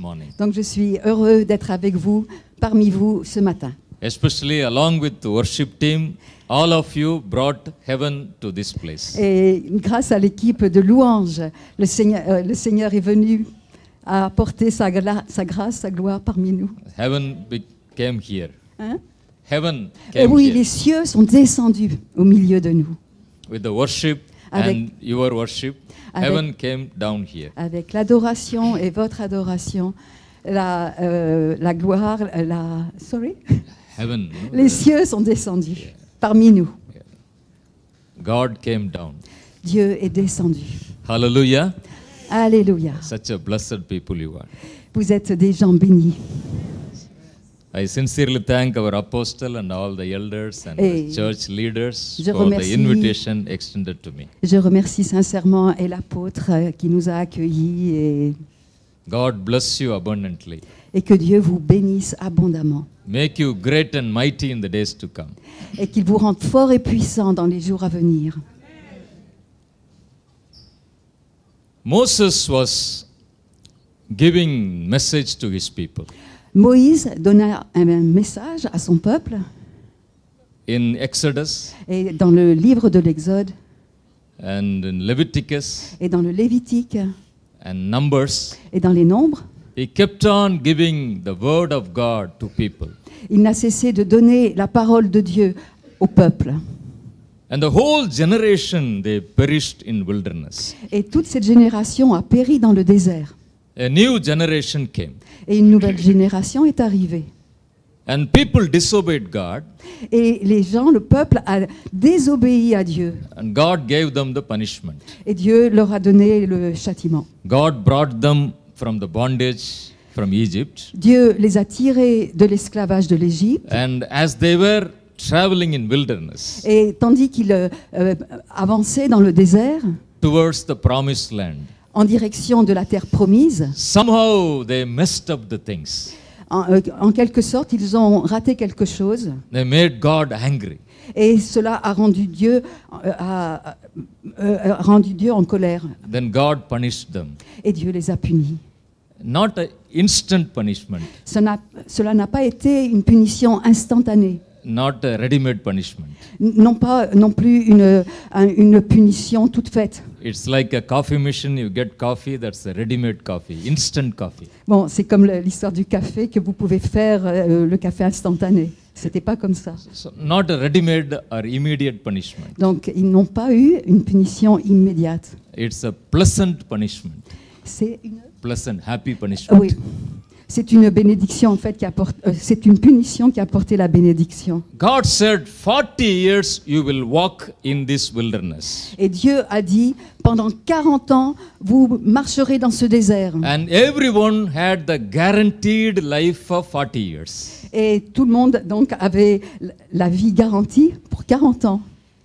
morning. Donc je suis heureux d'être avec vous, parmi vous ce matin. Especially along with the worship team, all of you brought heaven to this place. Et grâce à l'équipe de louanges, le Seigneur est venu à apporter sa grâce, sa gloire parmi nous. Heaven came here. Hein? Heaven Et came oui, here les cieux sont descendus au milieu de nous. with the worship Avec- and your worship. Avec- Heaven came down here. Avec l'adoration et votre adoration, la gloire, sorry, Heaven. les cieux sont descendus parmi nous. God came down. Dieu est descendu. Hallelujah. Alléluia. Such a blessed people you are. Vous êtes des gens bénis. I sincerely thank our apostle and all the elders and Et the church leaders je for the remercie- invitation extended to me. Je remercie sincèrement et l'apôtre qui nous a accueillis God bless you abundantly. et que Dieu vous bénisse abondamment Make you great and mighty in the days to come. et qu'il vous rende fort et puissant dans les jours à venir. Moses was giving message to his people. Moïse donna un message à son peuple In Exodus et dans le livre de l'Exode and in Leviticus et dans le Lévitique and Numbers, et dans les Nombres, he kept on giving the word of God to people. il n'a cessé de donner la parole de Dieu au peuple. And the whole generation, they perished in wilderness. Et toute cette génération a péri dans le désert. A new generation came. Et une nouvelle génération est arrivée. And people disobeyed God, Et les gens, le peuple a désobéi à Dieu. and God gave them the punishment. Et Dieu leur a donné le châtiment. God brought them from the bondage from Egypt. Dieu les a tirés de l'esclavage de l'Égypte. And as they were traveling in wilderness Et tandis qu'ils avançaient dans le désert, towards the promised land, en direction de la terre promise, somehow they messed up the things. en quelque sorte, ils ont raté quelque chose. They made God angry. Et cela a rendu Dieu, en colère. Then God punished them. Et Dieu les a punis. Not an instant punishment, Cela n'a pas été une punition instantanée. not a ready-made punishment. Non plus une punition toute faite. It's like a coffee machine, you get coffee, that's a ready-made coffee, instant coffee. Bon, c'est comme l'histoire du café, que vous pouvez faire le café instantané. C'était pas comme ça. So not a ready-made or immediate punishment. Donc, ils n'ont pas eu une punition immédiate. It's a pleasant punishment, C'est une... pleasant, happy punishment. Oui. C'est une bénédiction en fait c'est une punition qui a porté la bénédiction. God said, 40 years you will walk in this wilderness. Et Dieu a dit, pendant 40 ans, vous marcherez dans ce désert. And everyone had the guaranteed life of 40 years. Et tout le monde donc avait la vie garantie pour 40 ans.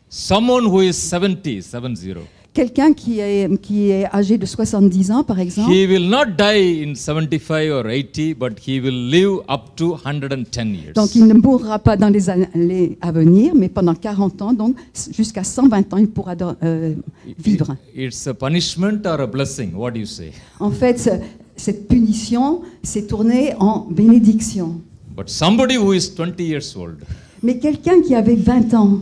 Someone who is 70, 70, Quelqu'un qui est âgé de 70 ans, par exemple, he will not die in 75 or 80, but he will live up to 110 years. donc il ne mourra pas dans les années à venir, mais pendant 40 ans, donc jusqu'à 120 ans, il pourra vivre. It's a punishment or a blessing? What do you say? En fait, cette punition s'est tournée en bénédiction. But somebody who is 20 years old, Mais quelqu'un qui avait 20 ans,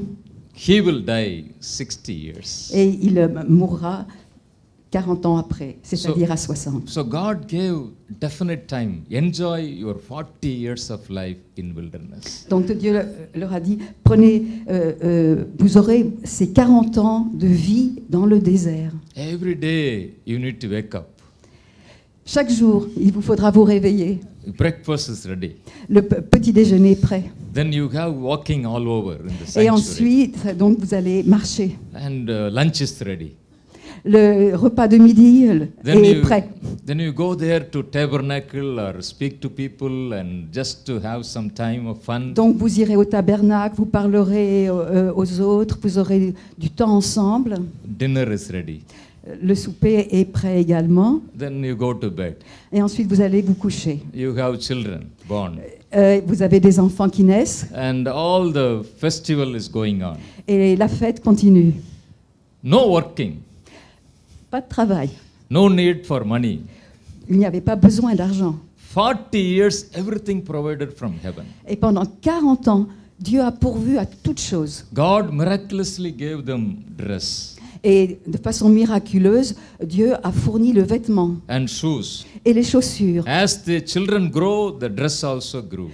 he will die 60 years. et il mourra 40 ans après, c'est-à-dire à 60. So God gave definite time. Enjoy your 40 years of life in wilderness. Donc Dieu leur a dit, prenez, vous aurez ces 40 ans de vie dans le désert. Every day you need to wake up. Chaque jour, il vous faudra vous réveiller. Breakfast is ready. Le petit déjeuner est prêt. Then you have walking all over in the Et sanctuary. ensuite, donc, vous allez marcher. And lunch is ready. Le repas de midi est prêt. Then you go there to tabernacle or speak to people and just to have some time of fun. Donc vous irez au tabernacle, vous parlerez aux autres, vous aurez du temps ensemble. Dinner is ready. Le souper est prêt également. Then you go to bed. Et ensuite, vous allez vous coucher. You have children born. Vous avez des enfants qui naissent. And all the festival is going on. Et la fête continue. No working. Pas de travail. No need for money. il n'y avait pas besoin d'argent. 40 years, everything provided from heaven. Et pendant 40 ans, Dieu a pourvu à toutes choses. God miraculously gave them dress Et de façon miraculeuse, Dieu a fourni le vêtement and shoes. et les chaussures. As the children grow, the dress also grew.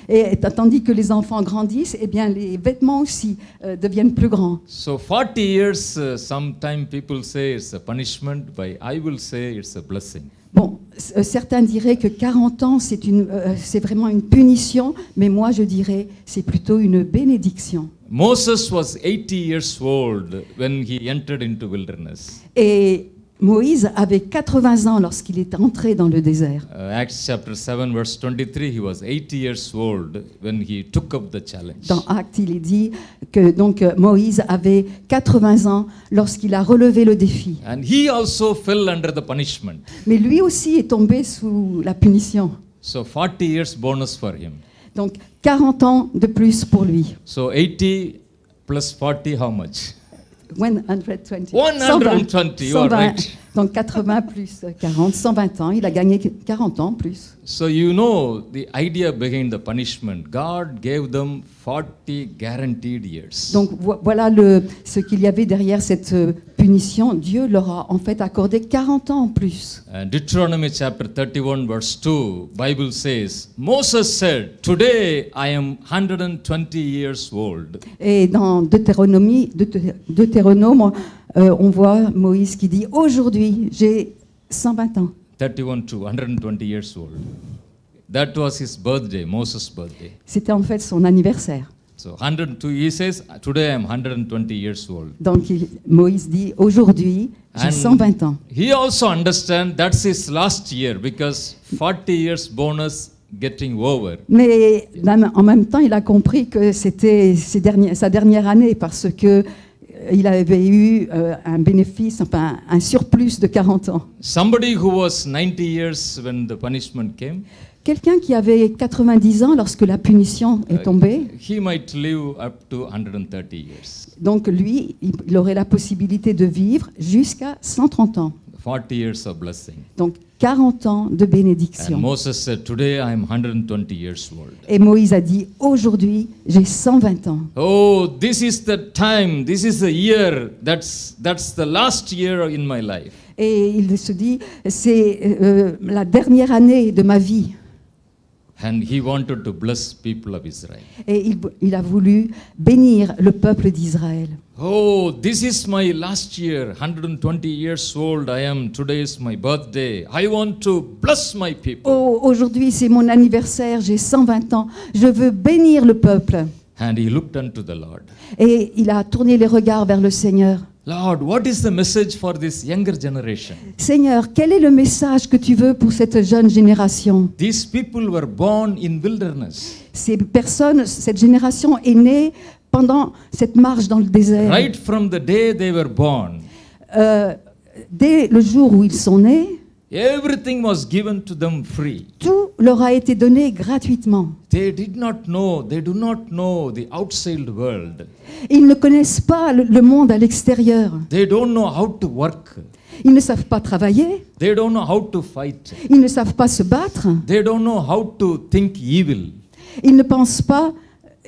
Et tandis que les enfants grandissent, eh bien, les vêtements aussi deviennent plus grands. So 40 years, sometimes people say it's a punishment, but I will say it's a blessing. Bon, certains diraient que 40 ans, c'est vraiment une punition, mais moi je dirais c'est plutôt une bénédiction. Moses was 80 years old when he entered into wilderness. Et Moïse avait 80 ans lorsqu'il est entré dans le désert. Acts chapter 7 verse 23, he was 80 years old when he took up the challenge. Dans Actes, il est dit que donc Moïse avait 80 ans lorsqu'il a relevé le défi. And he also fell under the punishment. Mais lui aussi est tombé sous la punition. So 40 years bonus for him. Donc 40 ans de plus pour lui. So 80 plus 40, how much? 120. 120, you are 120. right. Donc 80 plus 40, 120 ans. Il a gagné 40 ans plus. So you know the idea behind the punishment. God gave them 40 guaranteed years. Donc voilà ce qu'il y avait derrière cette punition. Dieu leur a en fait accordé 40 ans en plus. Deuteronomy chapter 31 verse 2, Bible says, Moses said, "Today I am 120 years old." Et dans Deutéronome, on voit Moïse qui dit « Aujourd'hui, j'ai 120 ans ». 31 to 120 years old. That was his birthday, Moses' birthday. C'était en fait son anniversaire. So 102, he says, "Today I am 120 years old." Donc Moïse dit « Aujourd'hui, j'ai And 120 ans ». he also understands that's his last year because 40 years bonus getting over. Mais en même temps, il a compris que c'était sa dernière année parce que il avait eu un bénéfice, enfin un surplus de 40 ans. Somebody who was 90 years when the punishment came, Quelqu'un qui avait 90 ans lorsque la punition est tombée, he might live up to 130 years. donc lui, il aurait la possibilité de vivre jusqu'à 130 ans. 40 years of blessing. Donc 40 ans de And bénédiction. Moses said, "Today I am 120 years old." Et Moïse a dit, aujourd'hui, j'ai 120 ans. Oh, this is the time, this is the year, that's the last year in my life. Et il se dit, c'est la dernière année de ma vie. And he wanted to bless people of Israel. Et il a voulu bénir le peuple d'Israël. Oh, this is my last year, 120 years old. Today is my birthday. I want to bless my people. Oh, aujourd'hui, c'est mon anniversaire, j'ai 120 ans. Je veux bénir le peuple. And he looked unto the Lord. Et il a tourné les regards vers le Seigneur. Lord, what is the message for this younger generation? Seigneur, quel est le message que tu veux pour cette jeune génération? These people were born in wilderness. Ces personnes, cette génération est née pendant cette marche dans le désert. Right from the day they were born, Dès le jour où ils sont nés, everything was given to them free. tout leur a été donné gratuitement. They do not know the outside world. Ils ne connaissent pas le monde à l'extérieur. They don't know how to work. Ils ne savent pas travailler. They don't know how to fight. Ils ne savent pas se battre. They don't know how to think evil. Ils ne pensent pas.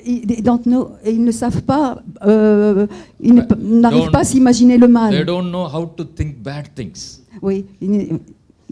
Ils ne savent pas. Ils n'arrivent pas à s'imaginer le They mal. don't know how to think bad things. Oui.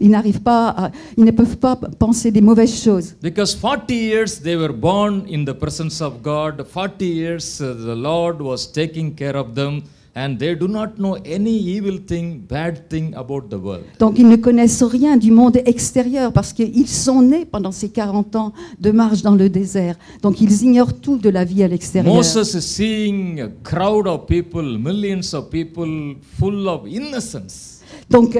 Ils ne peuvent pas penser des mauvaises choses. Because 40 years they were born in the presence of God. 40 years the Lord was taking care of them. And they do not know any evil thing, bad thing about the world. Donc ils ne connaissent rien du monde extérieur parce qu'ils sont nés pendant ces 40 ans de marche dans le désert. Donc ils ignorent tout de la vie à l'extérieur. Moses is seeing a crowd of people, millions of people full of innocence. Donc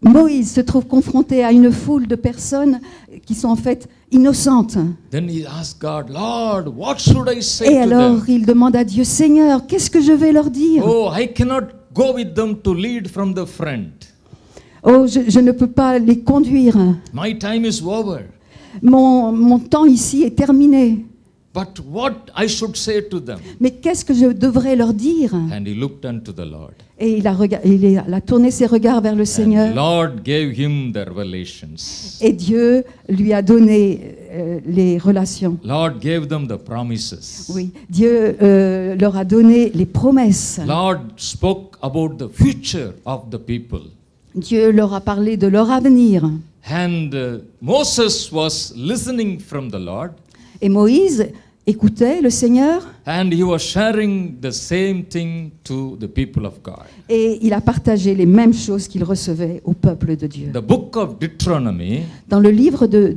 Moïse se trouve confronté à une foule de personnes qui sont en fait innocentes. Then he asked God, Lord, what should I say Et to alors them? il demande à Dieu, Seigneur, qu'est-ce que je vais leur dire? Oh, I cannot go with them to lead from the front. Oh, je ne peux pas les conduire. My time is over. Mon temps ici est terminé. But what I should say to them? Mais qu'est-ce que je devrais leur dire? And he looked unto the Lord. Et il a tourné ses regards vers le And Seigneur. Lord gave him the revelations. Et Dieu lui a donné les relations. Lord gave them the promises. Oui, Dieu leur a donné les promesses. Lord spoke about the future of the people. Dieu leur a parlé de leur avenir. And Moses was listening from the Lord. Et Moïse écoutait le Seigneur And he was sharing the same thing to the people of God. et il a partagé les mêmes choses qu'il recevait au peuple de Dieu. The book of Deuteronomy Dans le livre de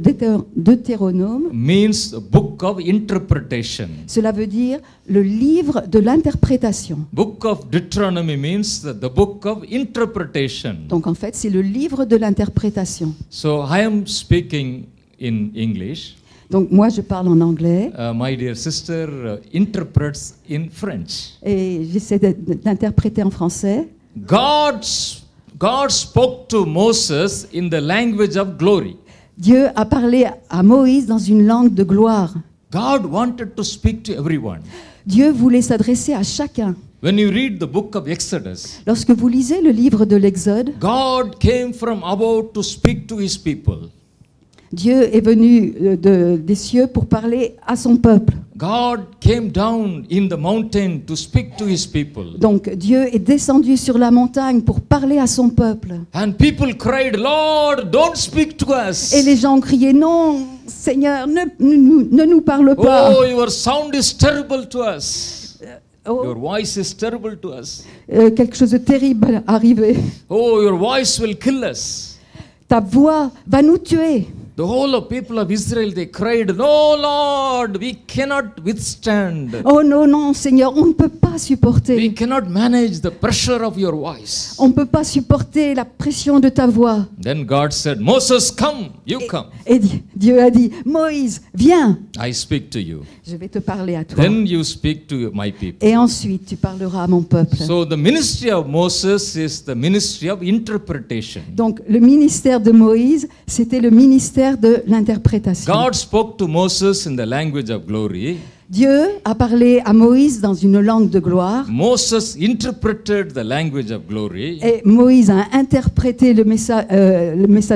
Deutéronome, means a book of interpretation. cela veut dire le livre de l'interprétation. Book of Deuteronomy means the book of interpretation. Donc en fait, c'est le livre de l'interprétation. So I am speaking in English. Donc moi, je parle en anglais My dear sister interprets in French. et j'essaie d'interpréter en français. God spoke to Moses in the language of glory. Dieu a parlé à Moïse dans une langue de gloire. God wanted to speak to everyone. Dieu voulait s'adresser à chacun. When you read the book of Exodus, Lorsque vous lisez le livre de l'Exode, God came from above to speak to his people. Dieu est venu des cieux pour parler à son peuple. God came down in the mountain to speak to his people. Donc Dieu est descendu sur la montagne pour parler à son peuple. And people cried, Lord, don't speak to us. Et les gens ont crié, non, Seigneur, ne nous parle pas. Oh, your sound is terrible to us. Oh, Your voice is terrible to us. quelque chose de terrible est arrivé. Oh, your voice will kill us. Ta voix va nous tuer. The whole of people of Israel, they cried, no, Lord, we cannot withstand. Oh non, non, Seigneur, on ne peut pas We supporter. cannot manage the pressure of your voice. On ne peut pas supporter la pression de ta voix. Then God said, Moses, come, you come. Et Dieu a dit, Moïse, viens, I speak to you. je vais te parler à toi. Then you speak to my people. Et ensuite, tu parleras à mon peuple. So the ministry of Moses is the ministry of interpretation. Donc, le ministère de Moïse, c'était le ministère de l'interprétation. God spoke to Moses in the language of glory. Dieu a parlé à Moïse dans une langue de gloire. Moses interpreted the language of glory Et Moïse a interprété le message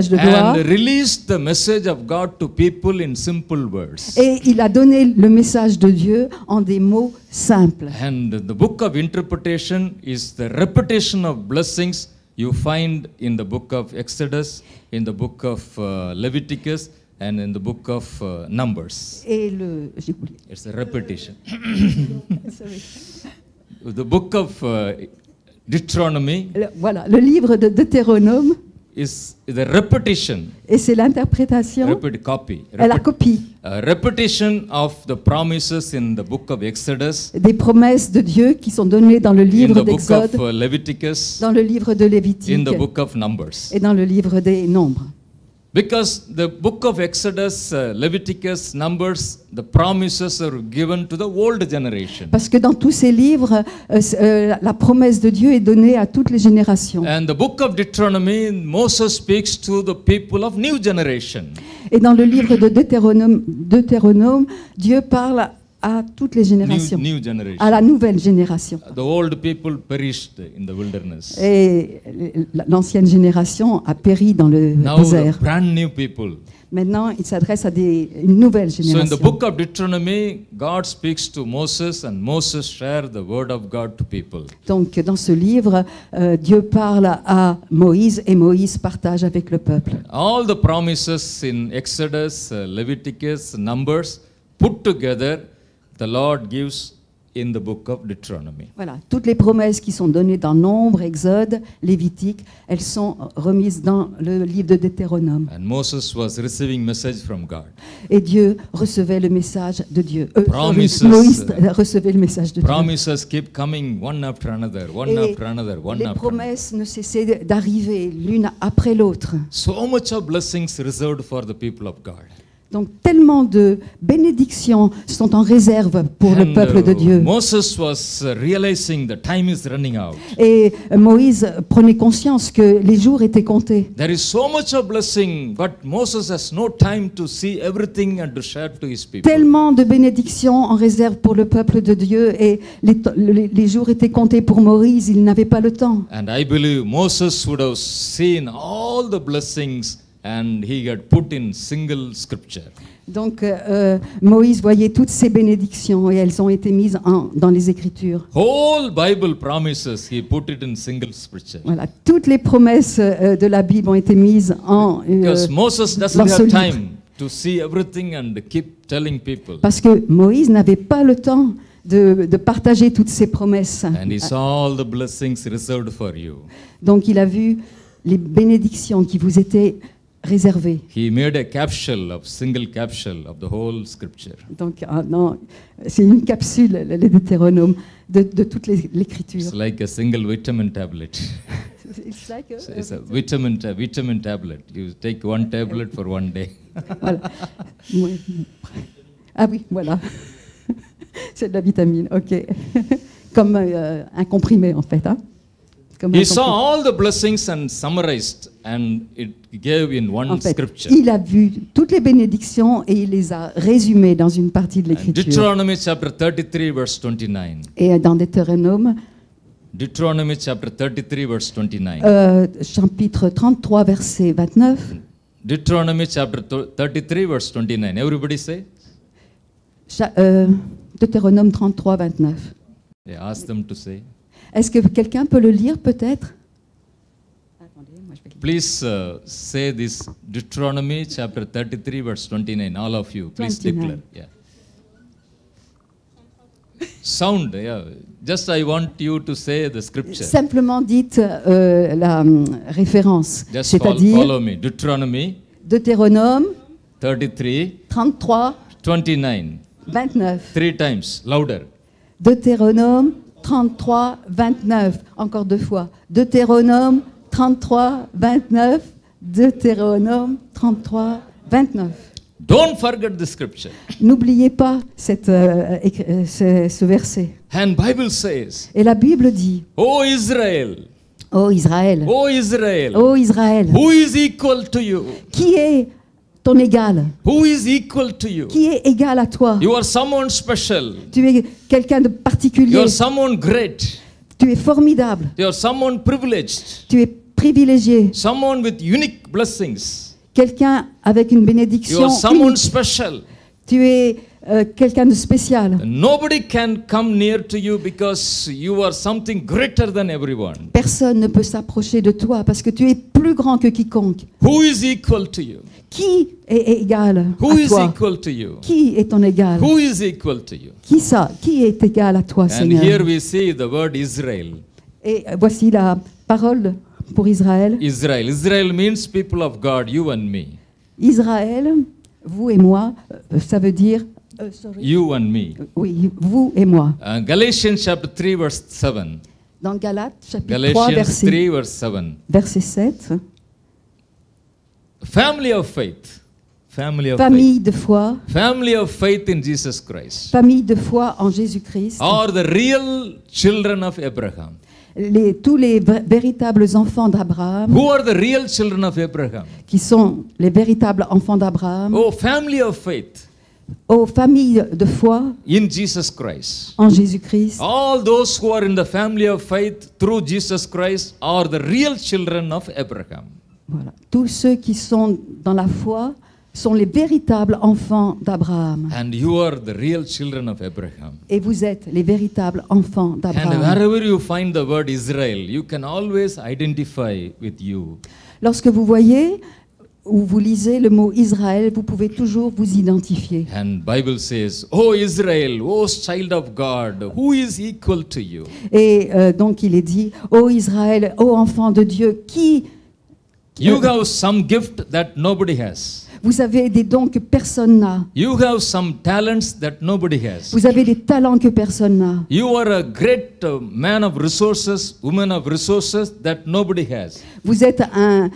de gloire. and released the message of God to people in simple words. Et il a donné le message de Dieu en des mots simples. And the book of interpretation is the repetition of blessings you find in the book of Exodus, in the book of Leviticus, and in the book of Numbers. Et j'ai oublié. It's a repetition. Sorry. The book of Deuteronomy Voilà, le livre de Deutéronome, is the repetition, et c'est l'interprétation, la copie repetition of the promises in the book of Exodus, des promesses de Dieu qui sont données dans le in livre the book d'Exode, of Leviticus, dans le livre de in Lévitique the book of Numbers. et dans le livre des Nombres. Because the book of Exodus, Leviticus, Numbers, the promises are given to the old generation. Parce que dans tous ces livres, la promesse de Dieu est donnée à toutes les générations. And the book of Deuteronomy, Moses speaks to the people of new generation. Et dans le livre de Deutéronome, Dieu parle à toutes les générations, New generation. à la nouvelle génération. The old people perished in the wilderness. Et l'ancienne génération a péri dans le Now the désert. brand new people. Maintenant, il s'adresse à une nouvelle So in génération. the book of Deuteronomy, God speaks to Moses and Moses shares the word of God to people. Donc, dans ce livre, Dieu parle à Moïse et Moïse partage avec le peuple. All the promises in Exodus, Leviticus, Numbers, put together, the Lord gives in the book of Deuteronomy. Voilà, toutes les promesses qui sont données dans Nombre, Exode, Lévitique, elles sont remises dans le livre de Deutéronome. And Moses was receiving message from God. Et Dieu recevait le message de Dieu. Promises. Moïse recevait le message de Dieu. Promises keep coming one after another, one Et after another, one les after another. promesses ne cessaient d'arriver l'une après l'autre. So much of blessings reserved for the people of God. Donc tellement de bénédictions sont en réserve pour le And, peuple de Dieu. Moses was realizing the time is running out. Et Moïse prenait conscience que les jours étaient comptés. There is so much of blessing, but Moses has no time to see everything and to share to his people. Tellement de bénédictions en réserve pour le peuple de Dieu et les jours étaient comptés pour Moïse, il n'avait pas le temps. And I believe Moses would have seen all the blessings and he had put in single scripture. Donc Moïse voyait toutes ces bénédictions et elles ont été mises dans les Écritures. Whole Bible promises, he put it in single scripture. Voilà, toutes les promesses de la Bible ont été mises Because Moses doesn't dans ce have livre. time to see everything and keep telling people. Parce que Moïse n'avait pas le temps de partager toutes ces promesses. And he saw all the blessings reserved for you. Donc il a vu les bénédictions qui vous étaient réservées. He made a capsule of single capsule of the whole scripture. Donc non, c'est une capsule, le Deutéronome, de toute l'Écriture. It's like a single vitamin tablet. It's like a- It's a vitamin tablet. You take one tablet for one day. Voilà. Oui. Ah oui, voilà. C'est de la vitamine, ok. Comme un comprimé en fait. Hein? Comme un He saw comprimé. all the blessings and summarized, and it gave in one En fait, scripture. il a vu toutes les bénédictions et il les a résumées dans une partie de And l'Écriture. Deuteronomy chapter 33 verse 29. Et dans Deutéronome, Deuteronomy chapter 33 verse 29. chapitre 33, verset 29, Deuteronomy chapter 33 verse 29. Everybody say? Deutéronome 33, 29. Yeah, ask them to say. Est-ce que quelqu'un peut le lire peut-être? Attendez, moi je vais le lire. Please say this Deuteronomy chapter 33 verse 29. All of you, please 29. declare. Yeah. Sound, yeah. Just I want you to say the scripture. Simplement dites la référence, Just c'est-à-dire follow me. Deuteronomy Deutéronome 33 33, 29. 29. 3 times, louder. Deutéronome 33, 29. Encore deux fois. Deutéronome 33, 29. Deutéronome 33, 29. Don't forget the scripture. N'oubliez pas ce verset. And Bible says, Et la Bible dit, O Israel, ô Israël, O Israel, ô Israël, who is equal to you? qui est ton égal? Who is equal to you? Qui est égal à toi? You are someone special. Tu es quelqu'un de You particulier. are someone great. Tu es formidable. You are someone privileged. Tu es privilégié. Someone with unique blessings. Quelqu'un avec une You bénédiction are someone unique. special. Tu es quelqu'un de spécial. Nobody can come near to you because you are something greater than everyone. Personne ne peut s'approcher de toi parce que tu es plus grand que quiconque. Who is equal to you? Qui est égal Who à is toi? equal to you? Qui est ton égal? Who is equal to you? Qui ça? Qui est égal à toi, And Seigneur? here we see the word Israel. Et voici la parole pour Israël. Israel. Israel means people of God, you and me. Israël, vous et moi, ça veut dire... sorry. You and me. Oui, vous et moi. Galatians chapter 3 verse 7. Dans Galates, chapitre 3, Galatians 3 verse 7. verset 7. Family of faith. Family of Famille de foi, faith. Family of faith in Jesus Christ. famille de foi en Jésus-Christ. Are the real children of Abraham. Tous les véritables enfants d'Abraham, Who are the real children of Abraham? qui sont les véritables enfants d'Abraham, Oh, family of faith aux familles de foi in Jesus Christ. en Jésus-Christ. All those who are in the family of faith through Jesus Christ are the real children of Abraham. Voilà. Tous ceux qui sont dans la foi sont les véritables enfants d'Abraham. And you are the real children of Abraham. Et vous êtes les véritables enfants And d'Abraham. wherever you find the word Israel, you can always identify with you. Lorsque vous voyez ou vous lisez le mot Israël, vous pouvez toujours vous identifier. And Bible says, "O Israel, O child of God, who is equal to you?" Et donc il est dit, ô Israël, ô enfant de Dieu, qui You have some gift that nobody has. Vous avez des dons que personne n'a. You have some talents that nobody has. Vous avez des talents que personne n'a. You are a great man of resources, woman of resources that nobody has. Vous êtes un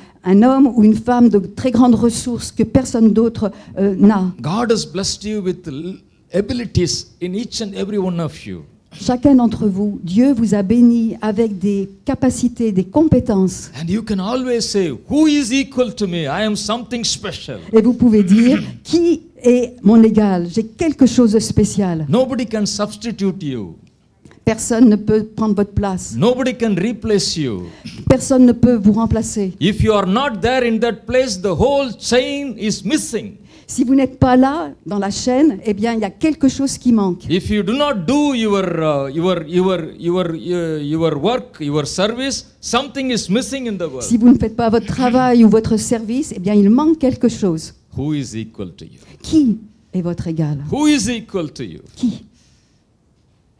homme ou une femme de très grandes ressources que personne d'autre n'a. God has blessed you with abilities in each and every one of you. Chacun d'entre vous, Dieu vous a béni avec des capacités, des compétences. And you can always say, who is equal to me? I am something special. Et vous pouvez dire, qui est mon égal? J'ai quelque chose de spécial. Nobody can substitute you. Personne ne peut prendre votre place. Nobody can replace you. Personne ne peut vous remplacer. If you are not there in that place, the whole chain is missing. Si vous n'êtes pas là, dans la chaîne, eh bien, il y a quelque chose qui manque. If you do not do your work, your service, something is missing in the world. Si vous ne faites pas votre travail ou votre service, eh bien, il manque quelque chose. Who is equal to you? Qui est votre égal? Who is equal to you? Qui?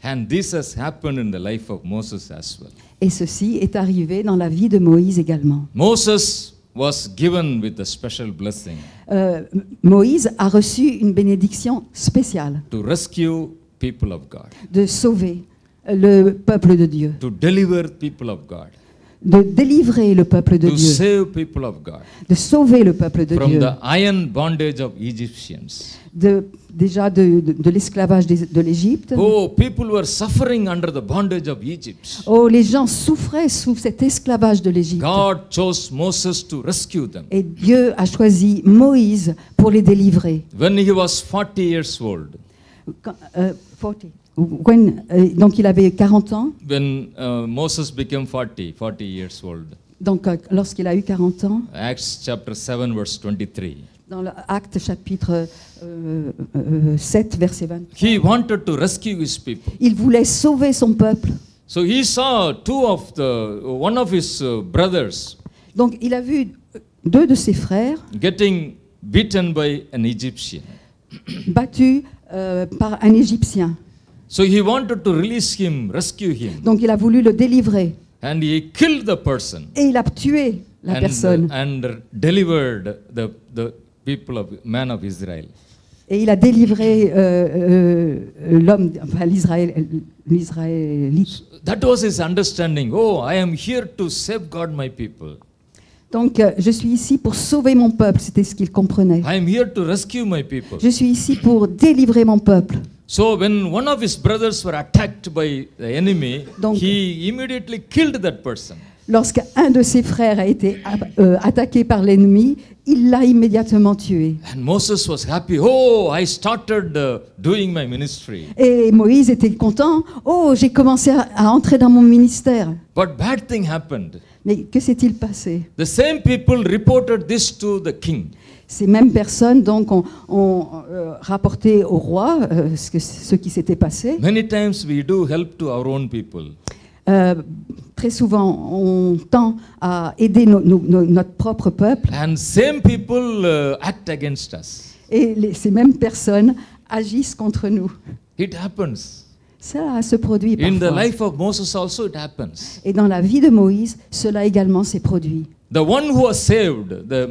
And this has happened in the life of Moses as well. Et ceci est arrivé dans la vie de Moïse également. Moses was given with a special blessing Moïse a reçu une bénédiction spéciale to rescue people of God, de sauver le peuple de Dieu, to deliver people of God, de délivrer le peuple de to Dieu, save people of God de sauver le peuple de from Dieu, the iron bondage of Egyptians. déjà de l'esclavage de l'Égypte. Oh, people were suffering under the bondage of Egypt. Oh, les gens souffraient sous cet esclavage de l'Égypte. God chose Moses to rescue them. Et Dieu a choisi Moïse pour les délivrer. When he was 40 years old, Donc il avait 40 ans. when Moses became 40 years old, Donc lorsqu'il a eu 40 ans, Acts chapter 7 verse 23, dans l'Acte chapitre 7, verset 20, he wanted to rescue his people. il voulait sauver son peuple. So he saw one of his brothers Donc il a vu deux de ses frères getting beaten by an Egyptian. battus par un Égyptien. So he wanted to release him, rescue him, Donc il a voulu le délivrer. and he killed the person Et il a tué la personne. and delivered the man of Israel. Et il a délivré l'homme, enfin l'Israélite. That was his understanding. Oh, I am here to safeguard my people. Donc je suis ici pour sauver mon peuple, c'était ce qu'il comprenait. I am here to rescue my people. Je suis ici pour délivrer mon peuple. So when one of his brothers were attacked by the enemy, Donc- he immediately killed that person. Lorsqu'un de ses frères a été attaqué par l'ennemi, il l'a immédiatement tué. And Moses was happy. Oh, I started doing my ministry. Et Moïse était content. Oh, j'ai commencé à entrer dans mon ministère. But bad thing happened. Mais que s'est-il passé? The same people reported this to the king. Ces mêmes personnes donc ont rapporté au roi ce qui s'était passé. Many times we do help to our own people. Très souvent, on tend à aider notre propre peuple And same people act against us. et ces mêmes personnes agissent contre nous. It happens. Ça se produit In the parfois. life of Moses also it happens. Et dans la vie de Moïse, cela également s'est produit. The one who was saved, the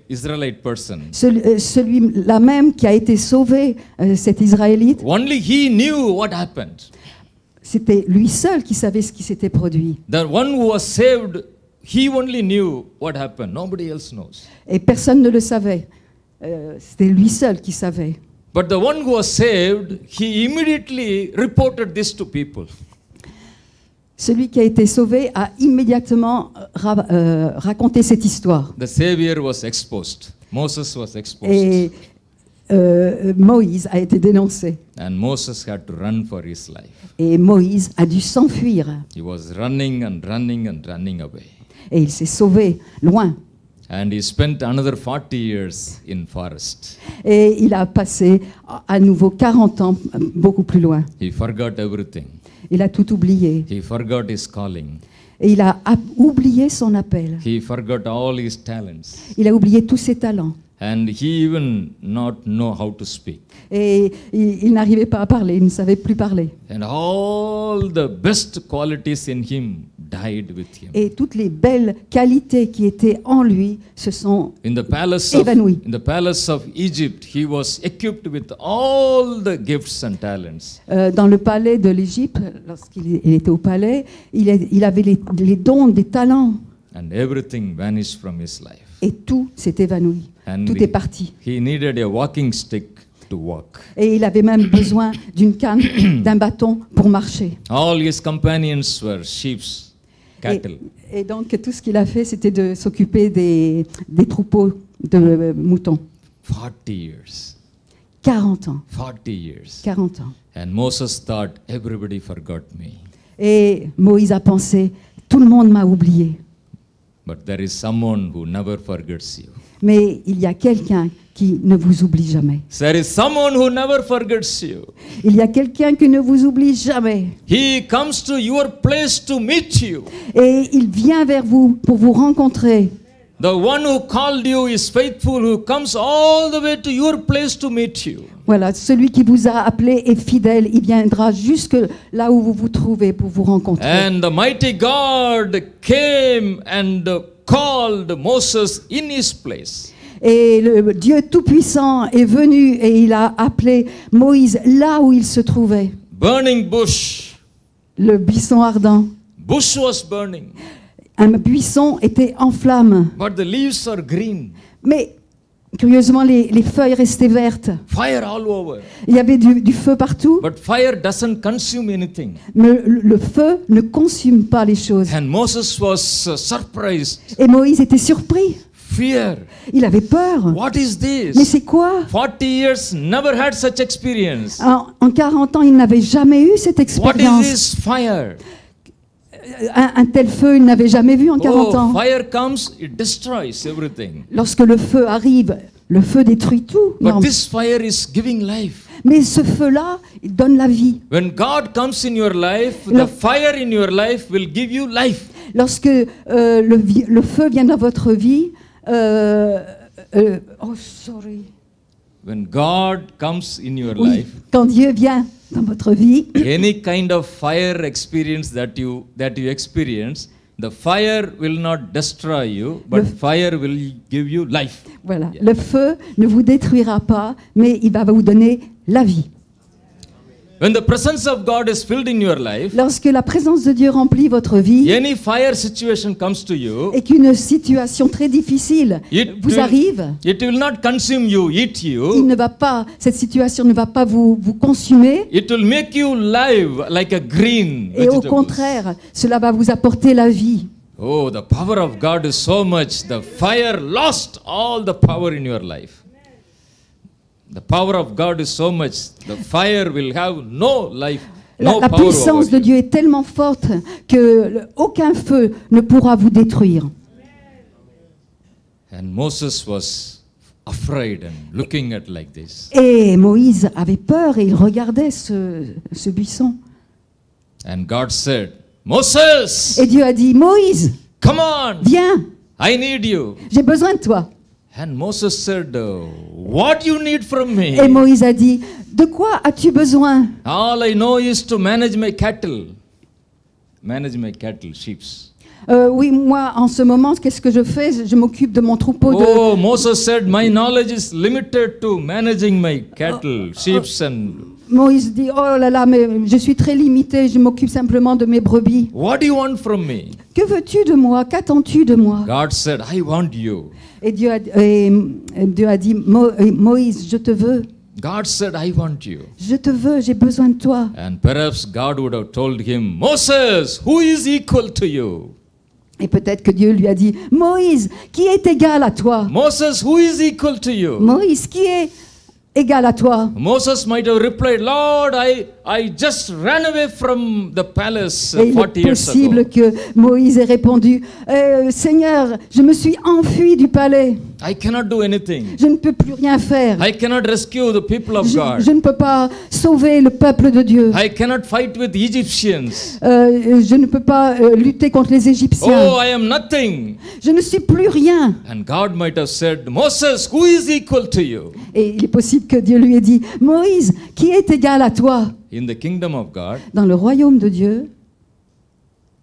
Israelite person, Celui-là même qui a été sauvé, cet Israélite, only he knew what happened. c'était lui seul qui savait ce qui s'était produit. The one who was saved, he only knew what happened. Nobody else knows. Et personne ne le savait. C'était lui seul qui savait. But the one who was saved, he immediately reported this to people. Celui qui a été sauvé a immédiatement raconté cette histoire. The Savior was exposed. Moses was exposed. Et Moïse a été dénoncé. And Moses had to run for his life. Et Moïse a dû s'enfuir. He was running and running and running away. Et il s'est sauvé loin. And he spent another 40 years in forest. Et il a passé à nouveau 40 ans beaucoup plus loin. He forgot everything. Il a tout oublié. He forgot his calling. Et il a oublié son appel. He forgot all his talents. Il a oublié tous ses talents. And he even not know how to speak. Et il n'arrivait pas à parler, il ne savait plus parler. And all the best qualities in him died with him. Et toutes les belles qualités qui étaient en lui se sont In the palace évanoui. of Egypt, he was equipped with all the gifts and talents. Dans le palais de l'Égypte, lorsqu'il était au palais, il avait les dons, des talents, And everything vanished from his life. et tout s'est évanoui. And Tout est parti. he needed a walking stick to walk. Et il avait même besoin d'une canne, d'un bâton pour marcher. All his companions were sheep, cattle. Et donc tout ce qu'il a fait, c'était de s'occuper des troupeaux de moutons. 40 years. 40 ans. 40 years. 40 ans. And Moses thought, everybody forgot me. Et Moïse a pensé, tout le monde m'a oublié. But there is someone who never forgets you. Mais il y a quelqu'un qui ne vous oublie jamais. There is someone who never forgets you. Il y a quelqu'un qui ne vous oublie jamais. He comes to your place to meet you. Et il vient vers vous pour vous rencontrer. The one who called you is faithful, who comes all the way to your place to meet you. Voilà, celui qui vous a appelé est fidèle. Il viendra jusque là où vous vous trouvez pour vous rencontrer. And the mighty God came and called Moses in his place. Et le Dieu Tout-Puissant est venu et il a appelé Moïse là où il se trouvait. Burning bush. Le buisson ardent. Bush was burning, Un buisson était en flammes. but the leaves are green. Mais curieusement, les feuilles restaient vertes. Fire all over. Il y avait du feu partout, But fire doesn't consume anything. mais le feu ne consume pas les choses. And Moses was surprised. Et Moïse était surpris. Fear. Il avait peur. What is Mais this? c'est quoi? 40 years, never had such experience. En 40 ans, il n'avait jamais eu cette What expérience. is this fire? Un tel feu, il n'avait jamais vu en 40 Oh, ans. fire comes, it destroys everything. Lorsque le feu arrive, le feu détruit tout. But Non. this fire is giving life. Mais ce feu-là, il donne la vie. When God comes in your life, Le- the fire in your life will give you life. Lorsque le feu vient dans votre vie, oh sorry. When God comes in your Oui, life, quand Dieu vient dans votre vie, any kind of fire experience that you experience, the fire will not destroy you, but fire will give you life. voilà, le feu ne vous détruira pas, mais il va vous donner la vie. When the presence of God is filled in your life, Lorsque la présence de Dieu remplit votre vie any fire situation comes to you, et qu'une situation très difficile vous arrive, it will not consume you, eat you. cette situation ne va pas vous consumer, It will make you live like a green et au vegetable. contraire, cela va vous apporter la vie. Oh, the power of God is so much. The fire lost all the power in your life. The power of God is so much. The fire will have no life, no La power puissance over de you. Dieu est tellement forte que aucun feu ne pourra vous détruire. And Moses was afraid and looking at like this. Et Moïse avait peur et il regardait ce buisson. And God said, Moses, Et Dieu a dit, Moïse, come on, viens, I need you. j'ai besoin de toi. And Moses said, what you need from me? Et Moïse a dit, de quoi as-tu besoin? All I know is to manage my cattle. Manage my cattle, sheep. Oui, moi, en ce moment, qu'est-ce que je fais? Je m'occupe de mon troupeau de... Oh, Moses said, my knowledge is limited to managing my cattle, sheep and... Moïse dit, oh là là, mais je suis très limité, je m'occupe simplement de mes brebis. What do you want from me? Que veux-tu de moi? Qu'attends-tu de moi? God said, I want you. Et Dieu a dit, Moïse, je te veux. God said, I want you. Je te veux, j'ai besoin de toi. And perhaps God would have told him, Moses, who is equal to you? Et peut-être que Dieu lui a dit, Moïse, qui est égal à toi? Moses, who is equal to you? Moïse, qui est égal à toi? Moses might have replied, Lord, I just ran away from the palace Et il 40 est years possible ago. que Moïse ait répondu, Seigneur, je me suis enfui du palais. I cannot do anything. Je ne peux plus rien faire. I cannot rescue the people of God. Je ne peux pas sauver le peuple de Dieu. I cannot fight with the Egyptians. Je ne peux pas lutter contre les Égyptiens. Oh, I am nothing. Je ne suis plus rien. And God might have said, Moses, who is equal to you? Et il est possible que Dieu lui ait dit, Moïse, qui est égal à toi? In the kingdom of God, Dans le royaume de Dieu,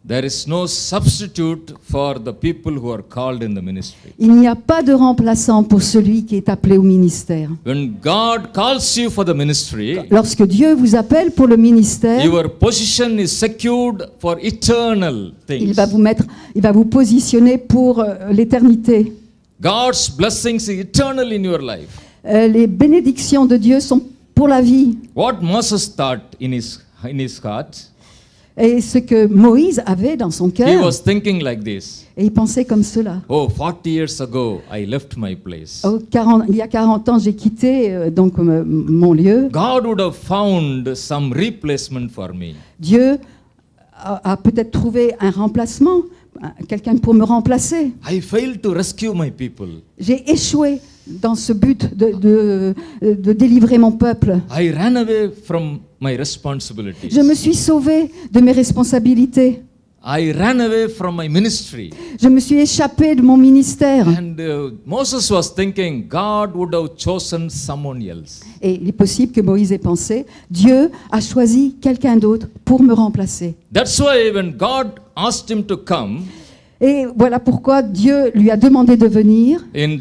There is no substitute for the people who are called in the ministry. Il n'y a pas de remplaçant pour celui qui est appelé au ministère. When God calls you for the ministry, Lorsque Dieu vous appelle pour le ministère, your position is secured for eternal il things. va vous positionner pour l'éternité. God's blessings are eternal in your life. Les bénédictions de Dieu sont pour la vie. What Moses thought in his heart, Et ce que Moïse avait dans son he cœur, was thinking like this. et il pensait comme cela. Oh, 40 years ago, I left my place. Il y a 40 ans, j'ai quitté mon lieu. God would have found some replacement for me. Dieu a peut-être trouvé un remplacement, quelqu'un pour me remplacer. I failed to rescue my people. J'ai échoué dans ce but de délivrer mon peuple. I ran away from my responsibilities. Je me suis sauvé de mes responsabilités. I ran away from my ministry. Je me suis échappé de mon ministère. And Moses was thinking God would have chosen someone else. Et il est possible que Moïse ait pensé, Dieu a choisi quelqu'un d'autre pour me remplacer. That's why when God asked him to come, Et voilà pourquoi Dieu lui a demandé de venir. in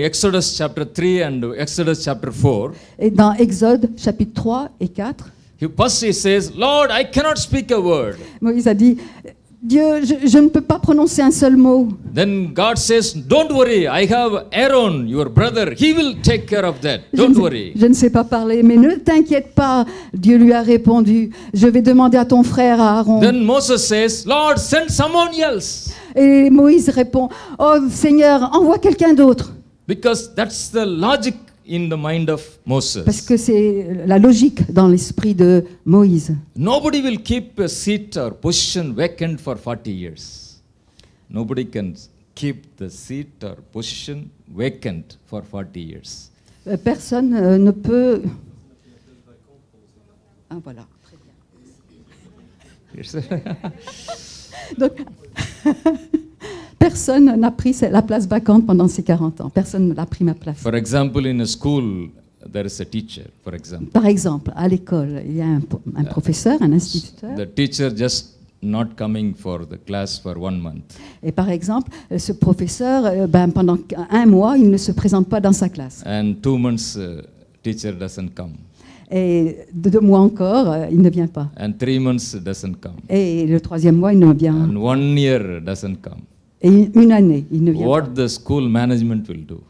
Exodus chapter 3 and Exodus chapter 4, Et dans Exode chapitre 3 et 4, first he says, Lord, I cannot speak a word. Moïse a dit, Dieu, je ne peux pas prononcer un seul mot. Then God says, don't worry, I have Aaron, your brother, he will take care of that. Don't worry. Je ne sais pas parler, mais ne t'inquiète pas. Dieu lui a répondu, je vais demander à ton frère Aaron. Then Moses says, Lord, send someone else. Et Moïse répond, oh Seigneur, envoie quelqu'un d'autre. Because that's the logic in the mind of Parce Moses. que c'est la logique dans l'esprit de Moïse. Nobody will keep a seat or position vacant for 40 years. Nobody can keep the seat or position vacant for 40 years. Personne ne peut... Ah voilà, très bien. Donc, personne n'a pris la place vacante pendant ces 40 ans. Personne n'a pris ma place. For example, in a school, there is a teacher, for example. Par exemple, à l'école, il y a un professeur, un instituteur. The teacher just not coming for the class for 1 month. Et par exemple, ce professeur, pendant un mois, il ne se présente pas dans sa classe. And 2 months, teacher doesn't come. Et 2 mois encore, il ne vient pas. And 3 months doesn't come. Et le 3e mois, il ne vient. And 1 year doesn't come. Et une année, il ne vient pas. What the school management will do?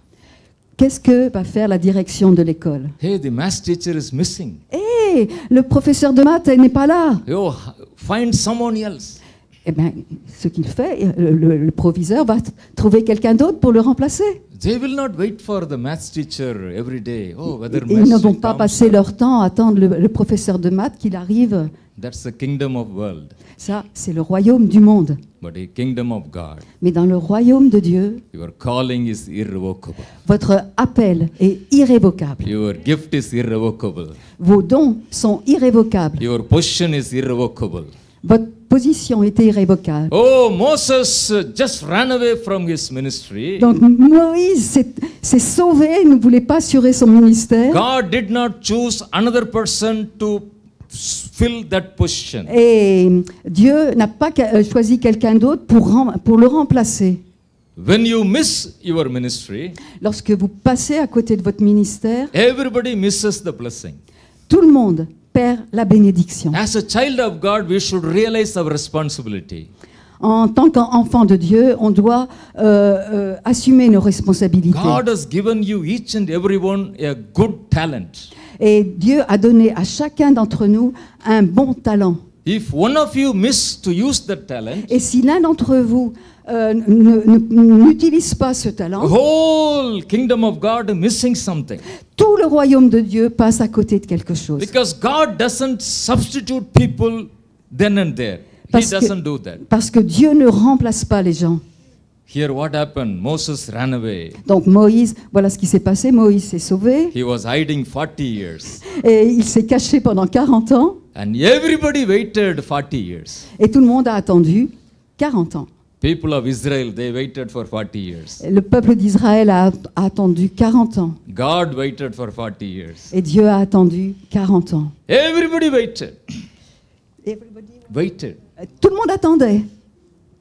Qu'est-ce que va faire la direction de l'école? Hey, the math teacher is missing. Hé, le professeur de maths n'est pas là. Yo, find someone else. Eh bien, ce qu'il fait, le proviseur va trouver quelqu'un d'autre pour le remplacer. They will not wait for the math teacher every day. Oh, whether Ils ne math vont pas comes passer or- leur temps à attendre le professeur de maths qu'il arrive. That's the kingdom of world. Ça, c'est le royaume du monde. But the kingdom of God, Mais dans le royaume de Dieu, your calling is irrevocable. votre appel est irrévocable. Your gift is irrevocable. Vos dons sont irrévocables. Your position is irrevocable. Votre position est irrévocable. Oh, Moses just ran away from his ministry. Donc Moïse s'est sauvé, il ne voulait pas assurer son ministère. God did not choose another person to fill that position. Et Dieu n'a pas choisi quelqu'un d'autre pour le remplacer. When you miss your ministry, Lorsque vous passez à côté de votre ministère, everybody misses the blessing. tout le monde perd la bénédiction. As a child of God, we should realize our responsibility. En tant qu'enfant de Dieu, on doit assumer nos responsabilités. God has given you each and everyone a good talent. Et Dieu a donné à chacun d'entre nous un bon talent. If one of you miss to use that talent, Et si l'un d'entre vous n'utilise pas ce the talent, whole kingdom of God is missing something. tout le royaume de Dieu passe à côté de quelque chose. Because God doesn't substitute people then and there. He Parce que- doesn't do that. Parce que Dieu ne remplace pas les gens. Here what happened? Moses ran away. Donc Moïse, voilà ce qui s'est passé. Moïse s'est sauvé He was hiding 40 years. et il s'est caché pendant 40 ans And everybody waited 40 years. et tout le monde a attendu 40 ans. People of Israel, they waited for 40 years. Le peuple d'Israël a attendu 40 ans God waited for 40 years. et Dieu a attendu 40 ans. Everybody waited. Waited. Tout le monde attendait,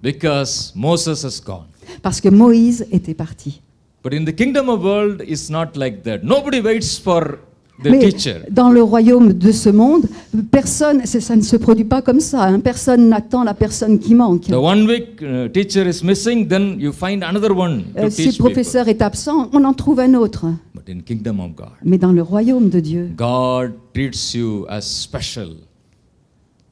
because Moses has gone. parce que Moïse était parti. But in the kingdom of world, it's not like that. Nobody waits for the Mais teacher. dans le royaume de ce monde, personne, ça ne se produit pas comme ça. Hein. Personne n'attend la personne qui manque. The 1 week teacher is missing, then you find another one to Si teach le professeur est absent, on en trouve un autre. people. But in kingdom of God, Mais dans le royaume de Dieu, God treats you as special.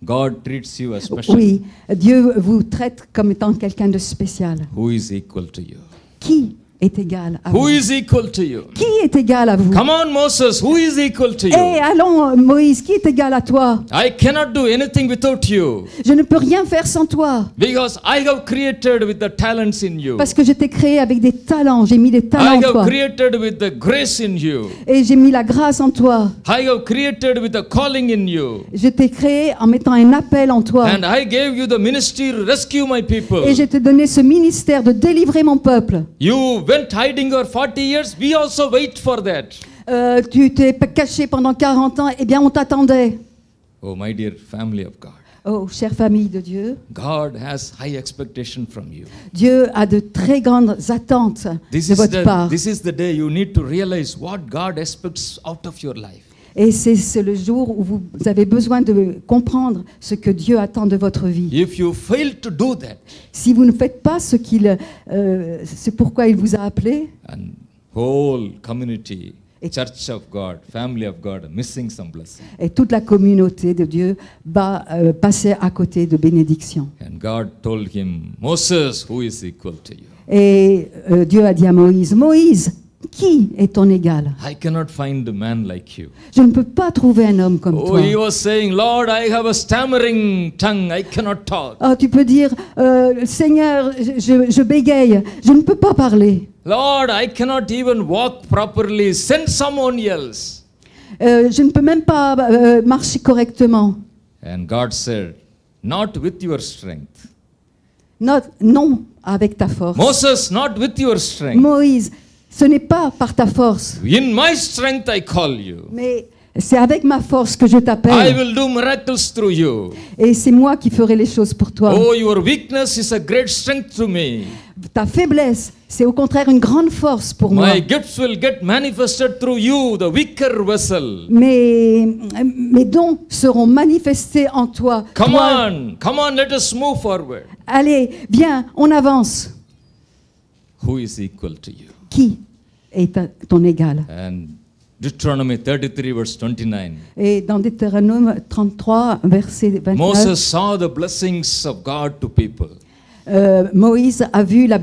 God treats you as special. oui, Dieu vous traite comme étant quelqu'un de spécial. Who is equal to you? Qui est égal à Who vous? is equal to you? Qui est égal à vous? Come on, Moses, who is equal to Eh, you? allons, Moïse, qui est égal à toi? I cannot do anything without you, Je ne peux rien faire sans toi. because I have created with the talents in you. Parce que je t'ai créé avec des talents. J'ai mis des I talents en have toi. created with the grace in you. Et j'ai mis la grâce en toi. I have created with the calling in you. Je t'ai créé en mettant un appel en toi. And I gave you the ministry to rescue my people. Et je t'ai donné ce ministère de délivrer mon peuple. You went hiding for 40 years. We also wait for that. Tu t'es caché pendant 40 ans. Eh bien, on t'attendait. Oh, my dear family of God. Oh, chère famille de Dieu, God has high expectation from you. Dieu a de très grandes attentes de votre part. This is the day you need to realize what God expects out of your life. Et c'est le jour où vous avez besoin de comprendre ce que Dieu attend de votre vie. If you fail to do that, Si vous ne faites pas c'est pourquoi il vous a appelé, and whole community, church of God, family of God, are missing some blessing. et toute la communauté de Dieu va passer à côté de bénédictions. And God told him, Moses, who is equal to you? Et Dieu a dit à Moïse, Moïse, qui est ton égal? I cannot find a man like you. Je ne peux pas trouver un homme comme Oh, toi. he was saying, Lord, I have a stammering tongue. I cannot talk. Oh, tu peux dire, Seigneur, je bégaye, je ne peux pas parler. Lord, I cannot even walk properly. Send someone else. Je ne peux même pas marcher correctement. And God said, not with your strength. Non, avec ta force. Moses, not with your strength. Moïse, ce n'est pas par ta force, In my strength I call you. mais c'est avec ma force que je I t'appelle. will do miracles through you. Et c'est moi qui ferai les choses pour toi. Oh, your weakness is a great strength to me. Ta faiblesse, c'est au contraire une grande force pour moi. My gifts will get manifested through you, the weaker vessel. Mes dons seront manifestés en toi. Come Toi- on, let us move forward. Allez, viens, on avance. Who is equal to you? Qui est ton égal? And Deuteronomy 33 verse 29. Et dans Deutéronome 33, verset 29, Moses saw the blessings of God to people. Moïse a vu la